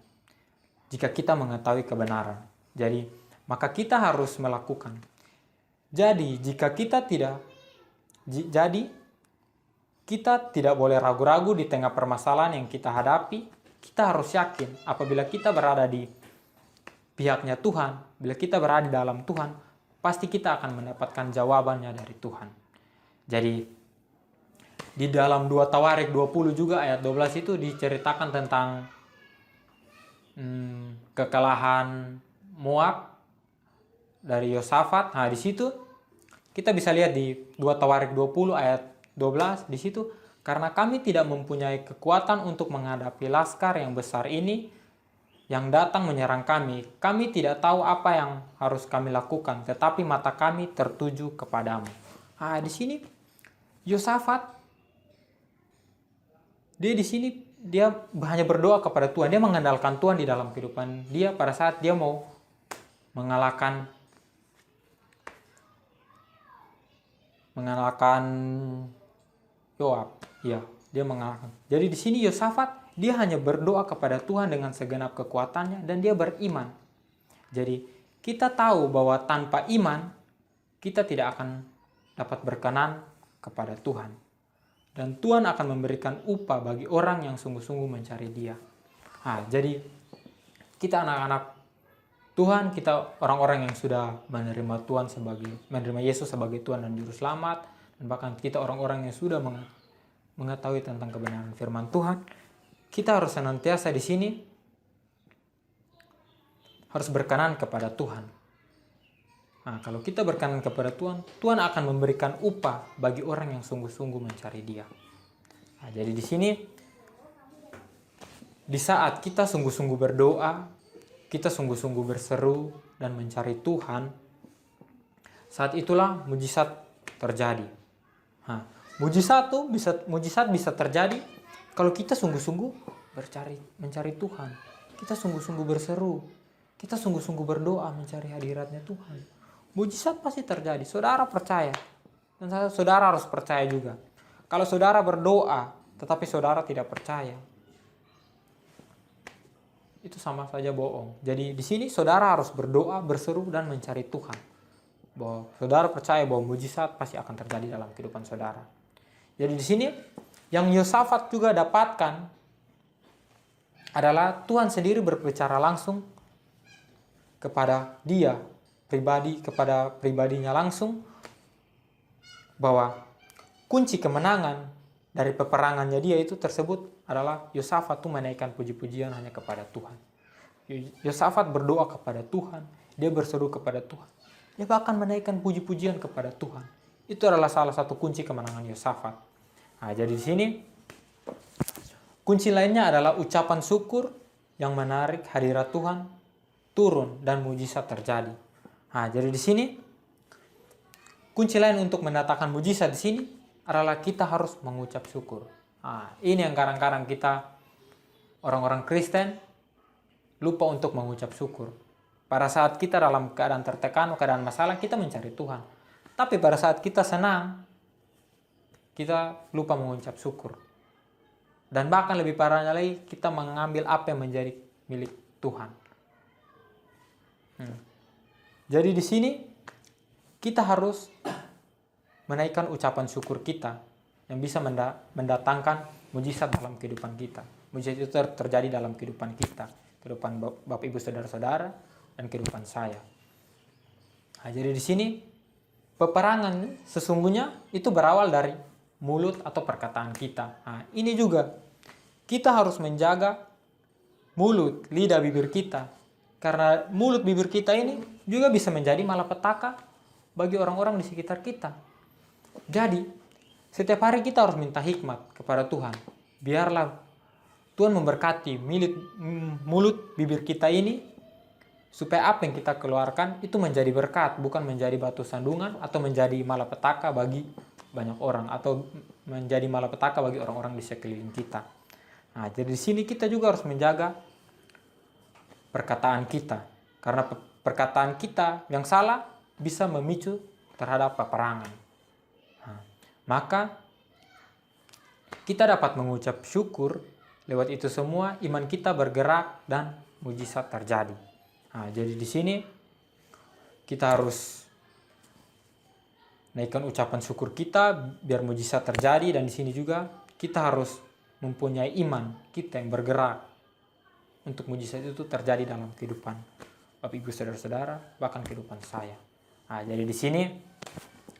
Jika kita mengetahui kebenaran, jadi maka kita harus melakukan. Jadi jika kita tidak boleh ragu-ragu di tengah permasalahan yang kita hadapi. Kita harus yakin apabila kita berada di pihaknya Tuhan, bila kita berada di dalam Tuhan, pasti kita akan mendapatkan jawabannya dari Tuhan. Jadi di dalam 2 Tawarik 20 juga ayat 12 itu diceritakan tentang kekalahan Moab dari Yosafat. Nah, di situ kita bisa lihat di 2 Tawarik 20 ayat 12 di situ, karena kami tidak mempunyai kekuatan untuk menghadapi laskar yang besar ini yang datang menyerang kami. Kami tidak tahu apa yang harus kami lakukan, tetapi mata kami tertuju kepadamu. Nah, di sini Yosafat, dia di sini dia hanya berdoa kepada Tuhan. Dia mengandalkan Tuhan di dalam kehidupan dia pada saat dia mau mengalahkan Yoab. Ya, dia mengalahkan. Jadi di sini Yosafat, dia hanya berdoa kepada Tuhan dengan segenap kekuatannya dan dia beriman. Jadi kita tahu bahwa tanpa iman kita tidak akan dapat berkenan kepada Tuhan. Dan Tuhan akan memberikan upah bagi orang yang sungguh-sungguh mencari Dia. Nah, jadi kita anak-anak Tuhan, kita orang-orang yang sudah menerima Yesus sebagai Tuhan dan Juru Selamat, dan bahkan kita orang-orang yang sudah mengetahui tentang kebenaran firman Tuhan, kita harus senantiasa di sini harus berkenan kepada Tuhan. Nah, kalau kita berkenan kepada Tuhan, Tuhan akan memberikan upah bagi orang yang sungguh-sungguh mencari Dia. Nah, jadi di sini, di saat kita sungguh-sungguh berdoa, kita sungguh-sungguh berseru dan mencari Tuhan, saat itulah mujizat terjadi. Nah, mujizat bisa terjadi kalau kita sungguh-sungguh mencari Tuhan. Kita sungguh-sungguh berseru, kita sungguh-sungguh berdoa mencari hadiratnya Tuhan. Mujizat pasti terjadi. Saudara percaya. Dan saudara harus percaya juga. Kalau saudara berdoa, tetapi saudara tidak percaya, itu sama saja bohong. Jadi di sini saudara harus berdoa, berseru, dan mencari Tuhan. Bahwa saudara percaya bahwa mujizat pasti akan terjadi dalam kehidupan saudara. Jadi di sini, yang Yosafat juga dapatkan adalah Tuhan sendiri berbicara langsung kepada dia, kepada pribadinya langsung, bahwa kunci kemenangan dari peperangannya dia itu tersebut adalah Yosafat itu menaikkan puji-pujian hanya kepada Tuhan. Yosafat berdoa kepada Tuhan, dia berseru kepada Tuhan, dia bahkan menaikkan puji-pujian kepada Tuhan. Itu adalah salah satu kunci kemenangan Yosafat. Nah, jadi di sini kunci lainnya adalah ucapan syukur yang menarik hadirat Tuhan turun dan mujizat terjadi. Nah, jadi di sini kunci lain untuk mendatangkan mujizat di sini adalah kita harus mengucap syukur. Nah, ini yang kadang-kadang kita orang-orang Kristen lupa untuk mengucap syukur. Pada saat kita dalam keadaan tertekan, keadaan masalah, kita mencari Tuhan. Tapi pada saat kita senang, kita lupa mengucap syukur. Dan bahkan lebih parahnya lagi, kita mengambil apa yang menjadi milik Tuhan. Jadi di sini kita harus menaikkan ucapan syukur kita yang bisa mendatangkan mujizat dalam kehidupan kita. Mujizat itu terjadi dalam kehidupan kita, kehidupan Bapak Ibu saudara-saudara dan kehidupan saya. Nah, jadi di sini peperangan sesungguhnya itu berawal dari mulut atau perkataan kita. Nah, ini juga kita harus menjaga mulut, lidah, bibir kita. Karena mulut bibir kita ini juga bisa menjadi malapetaka bagi orang-orang di sekitar kita. Jadi, setiap hari kita harus minta hikmat kepada Tuhan. Biarlah Tuhan memberkati mulut bibir kita ini, supaya apa yang kita keluarkan itu menjadi berkat, bukan menjadi batu sandungan atau menjadi malapetaka bagi banyak orang, atau menjadi malapetaka bagi orang-orang di sekeliling kita. Nah, jadi di sini kita juga harus menjaga perkataan kita, karena perkataan kita yang salah bisa memicu terhadap peperangan. Nah, maka kita dapat mengucap syukur, lewat itu semua iman kita bergerak dan mujizat terjadi. Nah, jadi di sini kita harus naikkan ucapan syukur kita biar mujizat terjadi, dan di sini juga kita harus mempunyai iman kita yang bergerak untuk mujizat itu terjadi dalam kehidupan Bapak Ibu Saudara-saudara, bahkan kehidupan saya. Nah, jadi di sini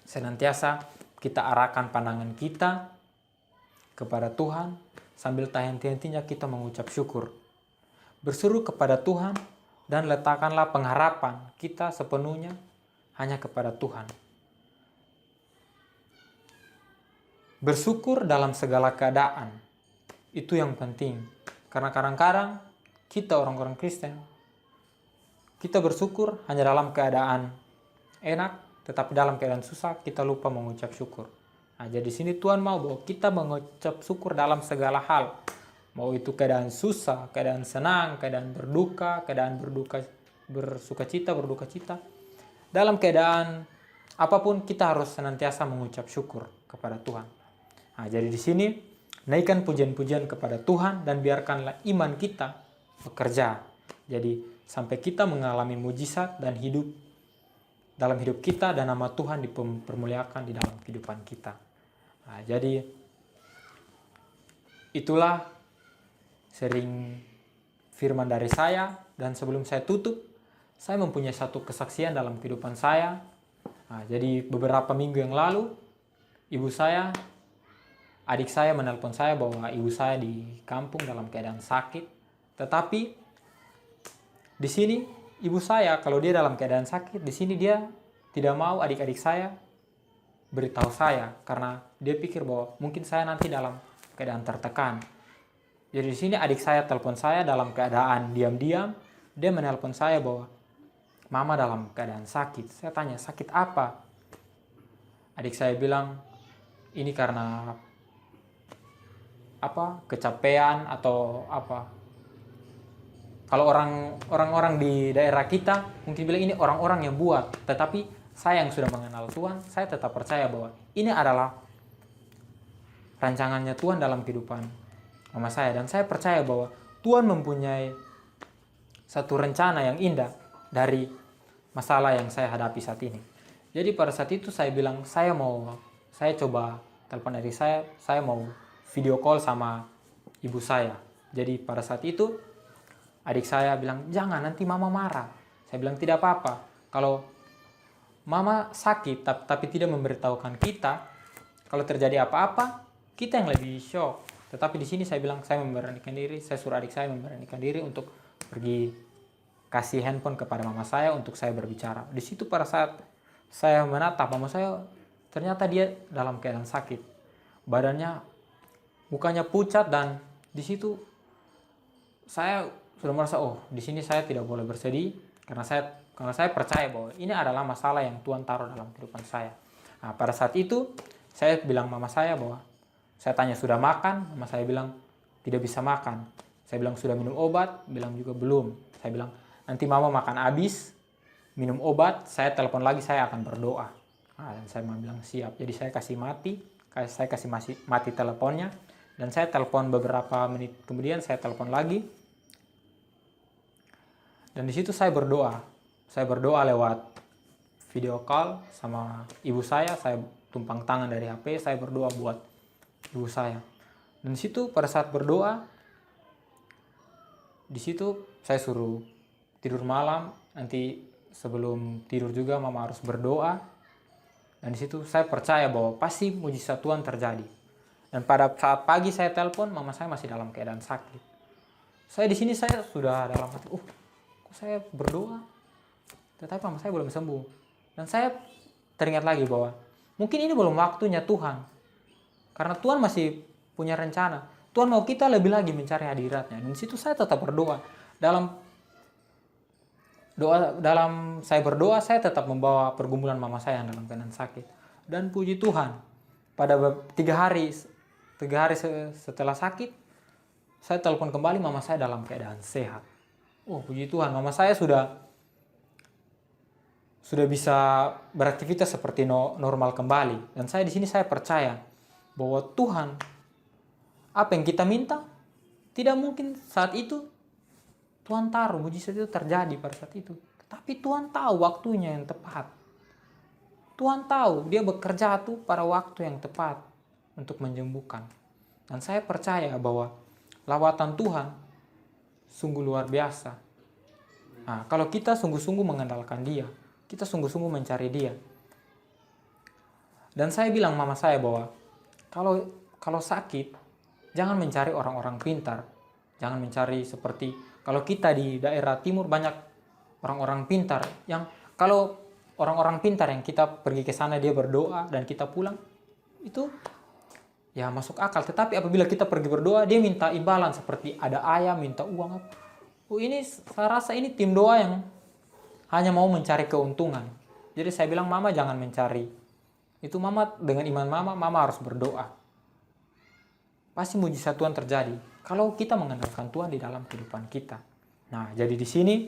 senantiasa kita arahkan pandangan kita kepada Tuhan, sambil tak henti-hentinya kita mengucap syukur. Berseru kepada Tuhan dan letakkanlah pengharapan kita sepenuhnya hanya kepada Tuhan. Bersyukur dalam segala keadaan, itu yang penting. Karena kadang-kadang kita orang-orang Kristen, kita bersyukur hanya dalam keadaan enak, tetapi dalam keadaan susah kita lupa mengucap syukur. Nah, jadi di sini Tuhan mau bahwa kita mengucap syukur dalam segala hal. Mau itu keadaan susah, keadaan senang, keadaan berduka, bersuka cita, berduka cita. Dalam keadaan apapun kita harus senantiasa mengucap syukur kepada Tuhan. Nah, jadi di sini naikkan pujian-pujian kepada Tuhan dan biarkanlah iman kita bekerja. Jadi sampai kita mengalami mujizat dan dalam hidup kita dan nama Tuhan dipermuliakan di dalam kehidupan kita. Nah, jadi itulah sering firman dari saya, dan sebelum saya tutup, saya mempunyai satu kesaksian dalam kehidupan saya. Nah, jadi beberapa minggu yang lalu, adik saya menelpon saya bahwa ibu saya di kampung dalam keadaan sakit. Tetapi di sini ibu saya kalau dia dalam keadaan sakit, di sini dia tidak mau adik-adik saya beritahu saya karena dia pikir bahwa mungkin saya nanti dalam keadaan tertekan. Jadi di sini adik saya telepon saya dalam keadaan diam-diam, dia menelpon saya bahwa mama dalam keadaan sakit. Saya tanya, sakit apa? Adik saya bilang, ini karena kecapean atau apa. Kalau orang-orang di daerah kita mungkin bilang ini orang-orang yang buat, tetapi saya yang sudah mengenal Tuhan, saya tetap percaya bahwa ini adalah rancangannya Tuhan dalam kehidupan mama saya, dan saya percaya bahwa Tuhan mempunyai satu rencana yang indah dari masalah yang saya hadapi saat ini. Jadi pada saat itu saya bilang, saya coba telepon adik saya mau video call sama ibu saya. Jadi pada saat itu adik saya bilang, jangan nanti mama marah. Saya bilang tidak apa-apa. Kalau mama sakit tapi tidak memberitahukan kita, kalau terjadi apa-apa kita yang lebih shock. Tetapi di sini saya bilang, saya memberanikan diri, saya suruh adik saya memberanikan diri untuk pergi kasih handphone kepada mama saya untuk saya berbicara. Di situ pada saat saya menatap mama saya, ternyata dia dalam keadaan sakit. Badannya, mukanya pucat, dan di situ saya sudah merasa, oh di sini saya tidak boleh bersedih karena saya percaya bahwa ini adalah masalah yang Tuhan taruh dalam kehidupan saya. Nah, pada saat itu saya bilang mama saya bahwa saya tanya sudah makan, mama saya bilang tidak bisa makan. Saya bilang sudah minum obat, bilang juga belum. Saya bilang nanti mama makan habis, minum obat, saya telepon lagi, saya akan berdoa. Nah, dan saya bilang siap. Jadi saya kasih mati teleponnya, dan saya telepon beberapa menit kemudian, saya telepon lagi. Dan di situ saya berdoa. Saya berdoa lewat video call sama ibu saya tumpang tangan dari HP, saya berdoa buat ibu saya. Dan di situ pada saat berdoa, di situ saya suruh tidur malam, nanti sebelum tidur juga mama harus berdoa. Dan di situ saya percaya bahwa pasti mujizat Tuhan terjadi. Dan pada saat pagi saya telepon, mama saya masih dalam keadaan sakit. Saya di sini saya sudah dalam hati, kok saya berdoa, tetapi mama saya belum sembuh. Dan saya teringat lagi bahwa mungkin ini belum waktunya Tuhan. Karena Tuhan masih punya rencana. Tuhan mau kita lebih lagi mencari hadiratnya. Dan di situ saya tetap berdoa. Dalam saya berdoa, saya tetap membawa pergumulan mama saya yang dalam keadaan sakit. Dan puji Tuhan, pada 3 hari setelah sakit, saya telepon kembali, mama saya dalam keadaan sehat. Oh, puji Tuhan, mama saya sudah bisa beraktivitas seperti normal kembali. Dan saya di sini saya percaya bahwa Tuhan, apa yang kita minta, tidak mungkin saat itu Tuhan taruh mujizat itu terjadi pada saat itu. Tapi Tuhan tahu waktunya yang tepat. Tuhan tahu dia bekerja tuh pada waktu yang tepat untuk menyembuhkan. Dan saya percaya bahwa lawatan Tuhan sungguh luar biasa. Nah, kalau kita sungguh-sungguh mengandalkan Dia, kita sungguh-sungguh mencari Dia. Dan saya bilang mama saya bahwa kalau sakit, jangan mencari orang-orang pintar. Jangan mencari seperti, kalau kita di daerah timur banyak orang-orang pintar, yang kalau orang-orang pintar yang kita pergi ke sana dia berdoa dan kita pulang, itu ya masuk akal. Tetapi apabila kita pergi berdoa, dia minta imbalan seperti ada ayam, minta uang. Ini saya rasa ini tim doa yang hanya mau mencari keuntungan. Jadi saya bilang mama jangan mencari. Itu mama dengan iman mama harus berdoa. Pasti mujizat Tuhan terjadi kalau kita mengandalkan Tuhan di dalam kehidupan kita. Nah, jadi di sini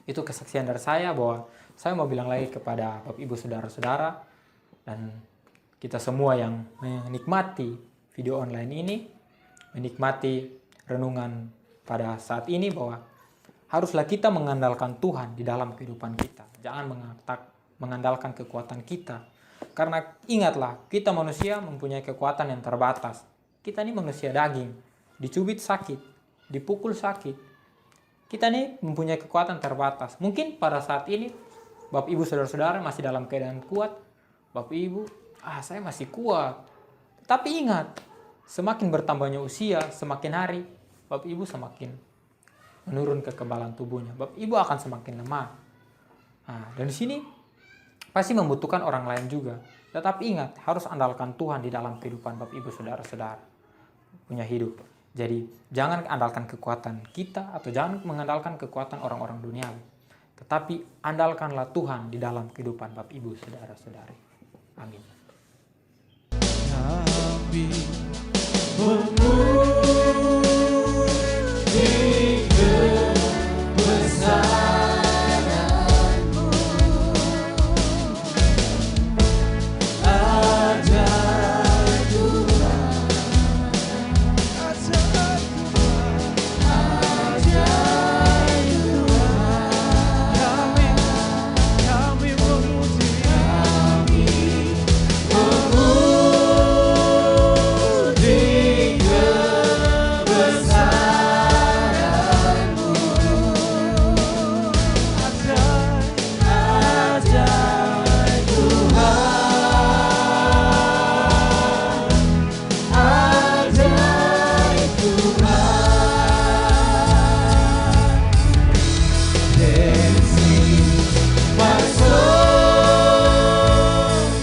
itu kesaksian dari saya bahwa saya mau bilang lagi kepada Bapak Ibu saudara-saudara dan kita semua yang menikmati video online ini, menikmati renungan pada saat ini, bahwa haruslah kita mengandalkan Tuhan di dalam kehidupan kita. Jangan mengandalkan kekuatan kita. Karena ingatlah, kita manusia mempunyai kekuatan yang terbatas. Kita ini manusia daging, dicubit sakit, dipukul sakit. Kita ini mempunyai kekuatan terbatas. Mungkin pada saat ini Bapak Ibu saudara-saudara masih dalam keadaan kuat. Bapak Ibu, saya masih kuat. Tapi ingat, semakin bertambahnya usia, semakin hari, Bapak Ibu semakin menurun kekebalan tubuhnya. Bapak Ibu akan semakin lemah. Nah, dan di sini pasti membutuhkan orang lain juga. Tetapi ingat, harus andalkan Tuhan di dalam kehidupan Bapak Ibu saudara-saudara punya hidup. Jadi jangan andalkan kekuatan kita atau jangan mengandalkan kekuatan orang-orang duniawi. Tetapi andalkanlah Tuhan di dalam kehidupan Bapak Ibu saudara-saudari. Amin. Kami memuji kebesaran-Mu. Ajaib Tuhan, ajaib Tuhan. Kami memuji kebesaran-Mu. Ajaib Tuhan, ajaib Tuhan. This is my soul,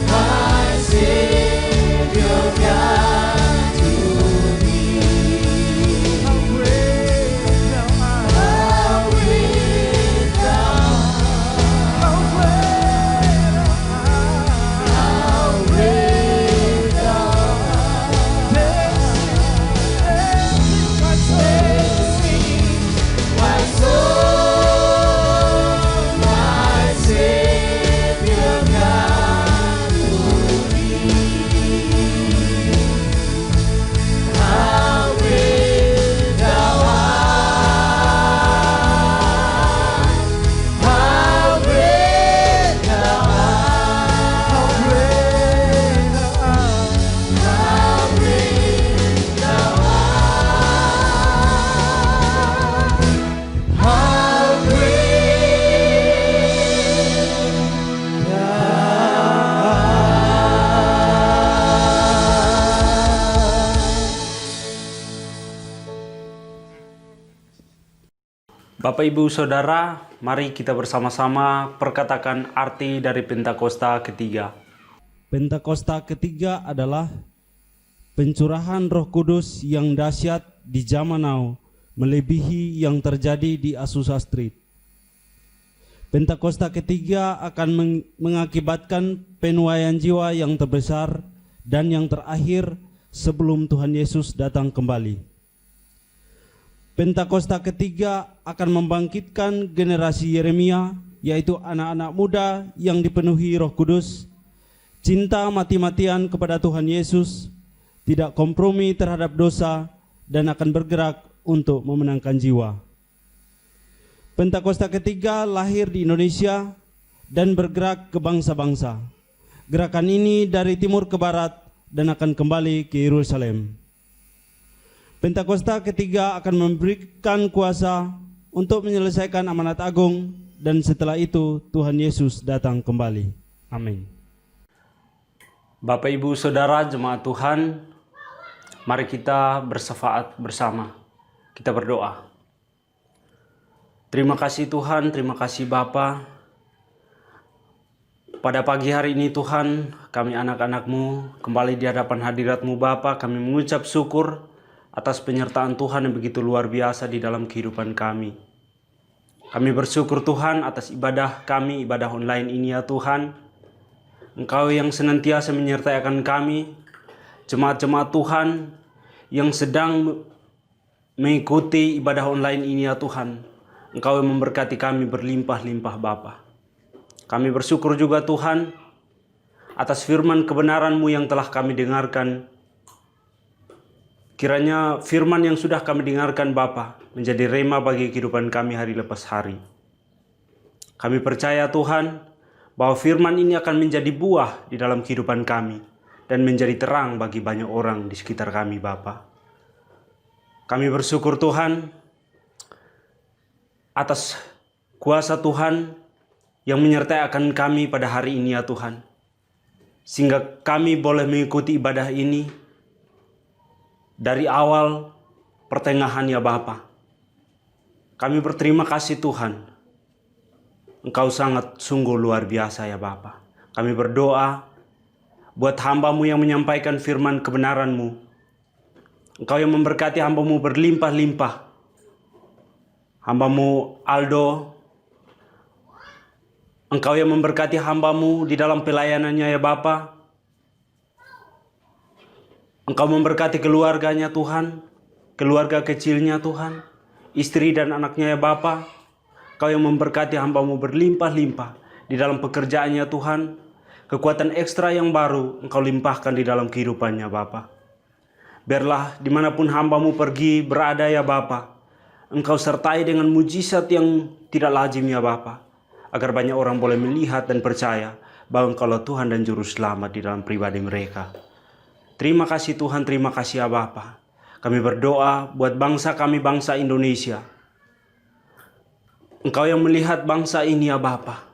my Savior God to thee. How great thou art, how great thou art, how great thou art. This is my soul, my Savior God to thee. How great thou art, how great thou art, how great thou art, how great thou art, how Bapak Ibu Saudara, mari kita bersama-sama perkatakan arti dari Pentakosta ketiga. Pentakosta ketiga adalah pencurahan Roh Kudus yang dahsyat di zaman now, melebihi yang terjadi di Azusa Street. Pentakosta ketiga akan mengakibatkan penuaian jiwa yang terbesar dan yang terakhir sebelum Tuhan Yesus datang kembali. Pentakosta ketiga akan membangkitkan generasi Yeremia, yaitu anak-anak muda yang dipenuhi Roh Kudus, cinta mati-matian kepada Tuhan Yesus, tidak kompromi terhadap dosa, dan akan bergerak untuk memenangkan jiwa. Pentakosta ketiga lahir di Indonesia dan bergerak ke bangsa-bangsa. Gerakan ini dari timur ke barat dan akan kembali ke Yerusalem. Pentakosta ketiga akan memberikan kuasa untuk menyelesaikan amanat agung, dan setelah itu Tuhan Yesus datang kembali. Amin. Bapak, Ibu, Saudara, jemaat Tuhan, mari kita bersyafaat bersama. Kita berdoa. Terima kasih Tuhan, terima kasih Bapa. Pada pagi hari ini Tuhan, kami anak-anak-Mu kembali di hadapan hadirat-Mu Bapa. Kami mengucap syukur atas penyertaan Tuhan yang begitu luar biasa di dalam kehidupan kami. Kami bersyukur Tuhan atas ibadah kami, ibadah online ini ya Tuhan. Engkau yang senantiasa menyertai akan kami, jemaat-jemaat Tuhan yang sedang mengikuti ibadah online ini ya Tuhan. Engkau yang memberkati kami berlimpah-limpah Bapa. Kami bersyukur juga Tuhan atas firman kebenaran-Mu yang telah kami dengarkan. Kiranya firman yang sudah kami dengarkan Bapa menjadi rema bagi kehidupan kami hari lepas hari. Kami percaya Tuhan bahwa firman ini akan menjadi buah di dalam kehidupan kami dan menjadi terang bagi banyak orang di sekitar kami Bapa. Kami bersyukur Tuhan atas kuasa Tuhan yang menyertai akan kami pada hari ini ya Tuhan. Sehingga kami boleh mengikuti ibadah ini dari awal pertengahan ya Bapa. Kami berterima kasih Tuhan. Engkau sangat sungguh luar biasa ya Bapa. Kami berdoa buat hamba-Mu yang menyampaikan firman kebenaran-Mu. Engkau yang memberkati hamba-Mu berlimpah-limpah. Hamba-Mu Aldo, Engkau yang memberkati hamba-Mu di dalam pelayanannya ya Bapa. Engkau memberkati keluarganya Tuhan, keluarga kecilnya Tuhan, istri dan anaknya ya Bapa. Engkau yang memberkati hamba-Mu berlimpah-limpah di dalam pekerjaannya Tuhan. Kekuatan ekstra yang baru Engkau limpahkan di dalam kehidupannya Bapa. Biarlah dimanapun hamba-Mu pergi berada ya Bapa, Engkau sertai dengan mujizat yang tidak lazim ya Bapa. Agar banyak orang boleh melihat dan percaya bahwa Engkaulah Tuhan dan Juru Selamat di dalam pribadi mereka. Terima kasih Tuhan, terima kasih ya Bapa. Kami berdoa buat bangsa kami, bangsa Indonesia. Engkau yang melihat bangsa ini ya Bapa.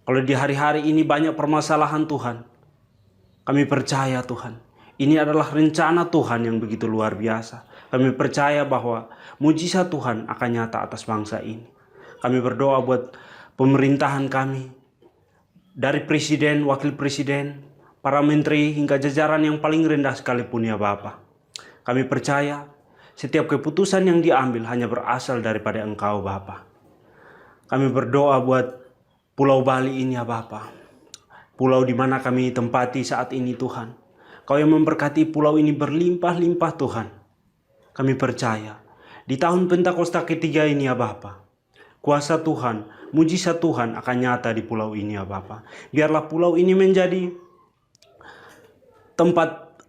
Kalau di hari-hari ini banyak permasalahan Tuhan, kami percaya Tuhan, ini adalah rencana Tuhan yang begitu luar biasa. Kami percaya bahwa mujizat Tuhan akan nyata atas bangsa ini. Kami berdoa buat pemerintahan kami, dari presiden, wakil presiden, para menteri hingga jajaran yang paling rendah sekalipun ya Bapa. Kami percaya setiap keputusan yang diambil hanya berasal daripada Engkau Bapa. Kami berdoa buat Pulau Bali ini ya Bapa. Pulau di mana kami tempati saat ini Tuhan. Kau yang memberkati pulau ini berlimpah-limpah Tuhan. Kami percaya di tahun Pentakosta ketiga ini ya Bapa, kuasa Tuhan, mujizat Tuhan akan nyata di pulau ini ya Bapa. Biarlah pulau ini menjadi tempat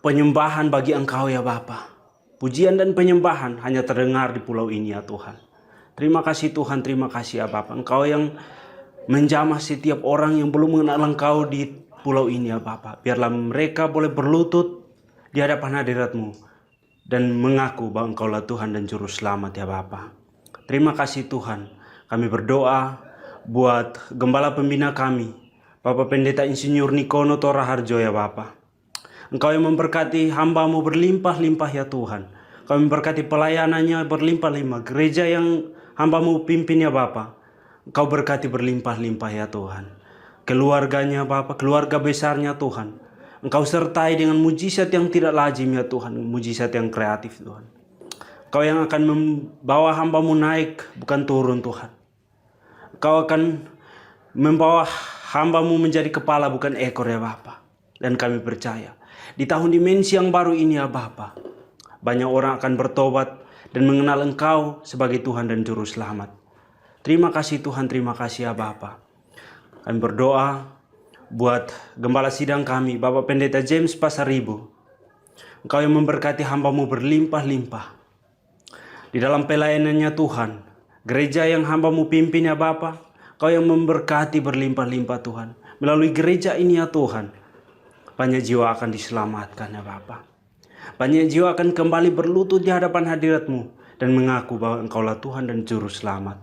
penyembahan bagi Engkau ya Bapa. Pujian dan penyembahan hanya terdengar di pulau ini ya Tuhan. Terima kasih Tuhan, terima kasih ya Bapa. Engkau yang menjamah setiap orang yang belum mengenal Engkau di pulau ini ya Bapa. Biarlah mereka boleh berlutut di hadapan hadirat-Mu dan mengaku bahwa Engkaulah Tuhan dan Juru Selamat ya Bapa. Terima kasih Tuhan. Kami berdoa buat gembala pembina kami, Bapak Pendeta Insinyur Nikono Toraharjo ya Bapa. Engkau yang memberkati hamba-Mu berlimpah-limpah ya Tuhan. Engkau memberkati pelayanannya berlimpah-limpah. Gereja yang hamba-Mu pimpin ya Bapa, Engkau berkati berlimpah-limpah ya Tuhan. Keluarganya Bapa, keluarga besarnya Tuhan, Engkau sertai dengan mujizat yang tidak lazim ya Tuhan. Mujizat yang kreatif Tuhan. Engkau yang akan membawa hamba-Mu naik bukan turun Tuhan. Engkau akan membawa hamba-Mu menjadi kepala bukan ekor ya Bapa. Dan kami percaya di tahun dimensi yang baru ini ya Bapa, banyak orang akan bertobat dan mengenal Engkau sebagai Tuhan dan Juru Selamat. Terima kasih Tuhan, terima kasih ya Bapa. Kami berdoa buat gembala sidang kami, Bapak Pendeta James Pasaribu. Engkau yang memberkati hamba-Mu berlimpah-limpah di dalam pelayanannya Tuhan. Gereja yang hamba-Mu pimpin ya Bapa, Kau yang memberkati berlimpah-limpah Tuhan. Melalui gereja ini ya Tuhan, banyak jiwa akan diselamatkan ya Bapa. Banyak jiwa akan kembali berlutut di hadapan hadirat-Mu dan mengaku bahwa Engkaulah Tuhan dan Juru Selamat.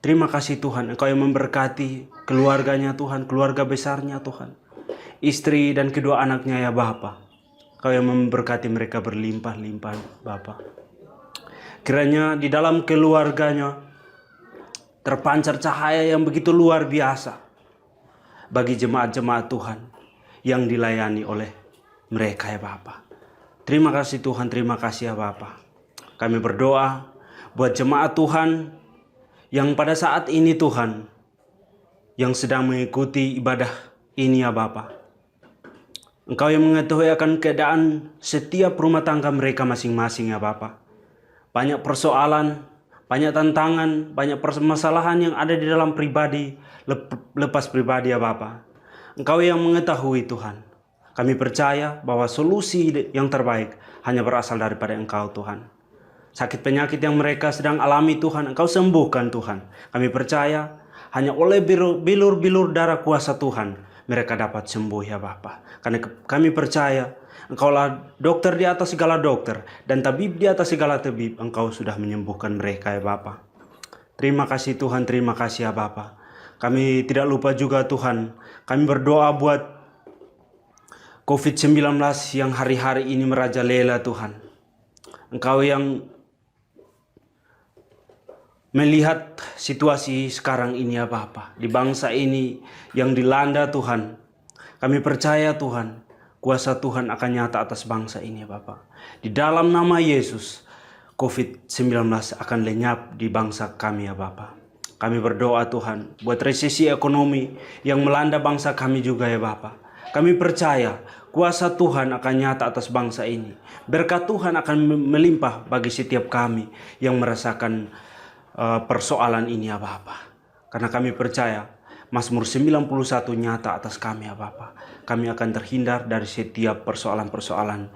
Terima kasih Tuhan, Engkau yang memberkati keluarganya Tuhan, keluarga besarnya Tuhan, istri dan kedua anaknya ya Bapa. Engkau yang memberkati mereka berlimpah-limpah Bapa. Kiranya di dalam keluarganya terpancar cahaya yang begitu luar biasa bagi jemaat-jemaat Tuhan yang dilayani oleh mereka ya Bapa. Terima kasih Tuhan, terima kasih ya Bapa. Kami berdoa buat jemaat Tuhan yang pada saat ini Tuhan, yang sedang mengikuti ibadah ini ya Bapa. Engkau yang mengetahui akan keadaan setiap rumah tangga mereka masing-masing ya Bapa. Banyak persoalan, banyak tantangan, banyak permasalahan yang ada di dalam pribadi, lepas pribadi ya Bapa. Engkau yang mengetahui Tuhan. Kami percaya bahwa solusi yang terbaik hanya berasal daripada Engkau Tuhan. Sakit penyakit yang mereka sedang alami Tuhan, Engkau sembuhkan Tuhan. Kami percaya hanya oleh bilur-bilur darah kuasa Tuhan mereka dapat sembuh ya Bapa. Karena kami percaya Engkaulah dokter di atas segala dokter dan tabib di atas segala tabib. Engkau sudah menyembuhkan mereka ya Bapa. Terima kasih Tuhan, terima kasih ya Bapa. Kami tidak lupa juga Tuhan, kami berdoa buat COVID-19 yang hari-hari ini merajalela Tuhan. Engkau yang melihat situasi sekarang ini ya Bapa, di bangsa ini yang dilanda Tuhan. Kami percaya Tuhan, kuasa Tuhan akan nyata atas bangsa ini ya Bapa. Di dalam nama Yesus, COVID-19 akan lenyap di bangsa kami ya Bapa. Kami berdoa Tuhan, buat resesi ekonomi yang melanda bangsa kami juga ya Bapa. Kami percaya kuasa Tuhan akan nyata atas bangsa ini. Berkat Tuhan akan melimpah bagi setiap kami yang merasakan persoalan ini ya Bapa. Karena kami percaya Mazmur 91 nyata atas kami ya Bapa. Kami akan terhindar dari setiap persoalan-persoalan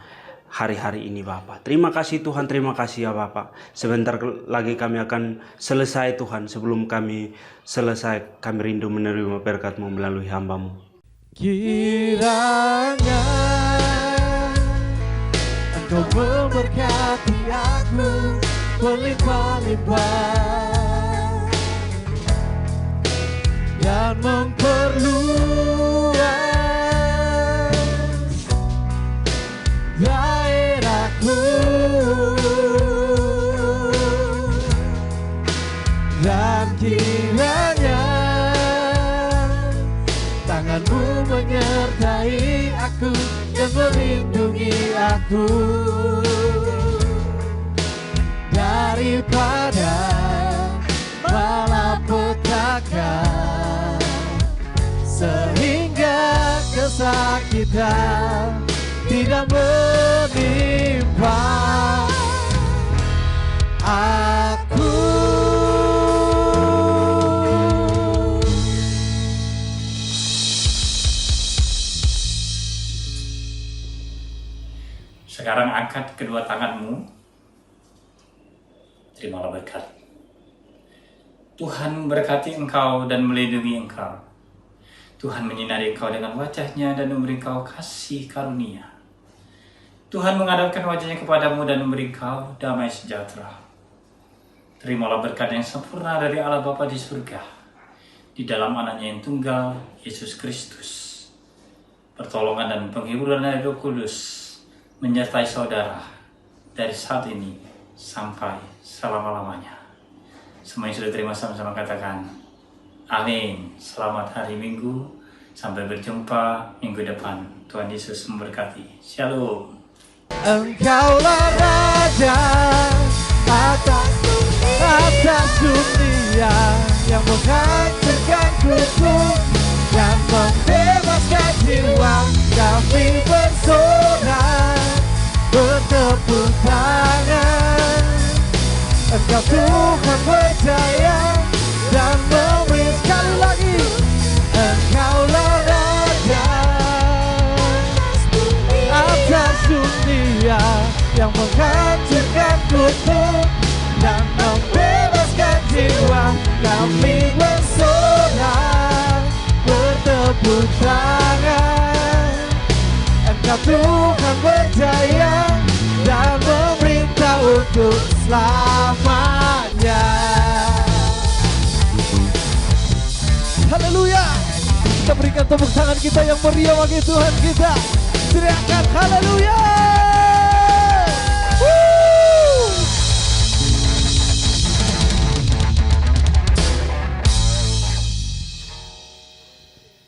hari-hari ini Bapa. Terima kasih Tuhan, terima kasih ya Bapa. Sebentar lagi kami akan selesai Tuhan. Sebelum kami selesai, kami rindu menerima berkat-Mu melalui hamba-Mu. Kiranya Engkau memberkati aku berlimpah-limpah dan memperluas daerahku, dan kiranya tangan-Mu menyertai aku dan melindungi aku daripada malapetaka, sehingga kesakitan tidak menimpa aku. Sekarang angkat kedua tanganmu. Terimalah berkat. Tuhan memberkati engkau dan melindungi engkau. Tuhan menyinari engkau dengan wajah-Nya dan memberi engkau kasih karunia. Tuhan menghadapkan wajah-Nya kepadamu dan memberi engkau damai sejahtera. Terimalah berkat yang sempurna dari Allah Bapa di surga, di dalam Anaknya yang tunggal, Yesus Kristus. Pertolongan dan penghiburan dari Roh Kudus menyertai saudara dari saat ini sampai selama-lamanya. Semua yang sudah terima sama-sama katakan amin. Selamat hari Minggu. Sampai berjumpa minggu depan. Tuhan Yesus memberkati. Shalom. Engkaulah Raja atas dunia yang menghancurkan kutub dan membebaskan jiwa. Kami bersorak bertepuk tangan. Engkau Tuhan berjaya dan memberi, sekali lagi Engkaulah Raja atas dunia yang menghancurkan kutub dan membebaskan jiwa. Kami bersorak bertepuk tangan. Engkau Tuhan berjaya dan memerintah untuk selamanya. Haleluya. Kita berikan tepuk tangan kita yang meriah bagi Tuhan kita. Teriakan haleluya.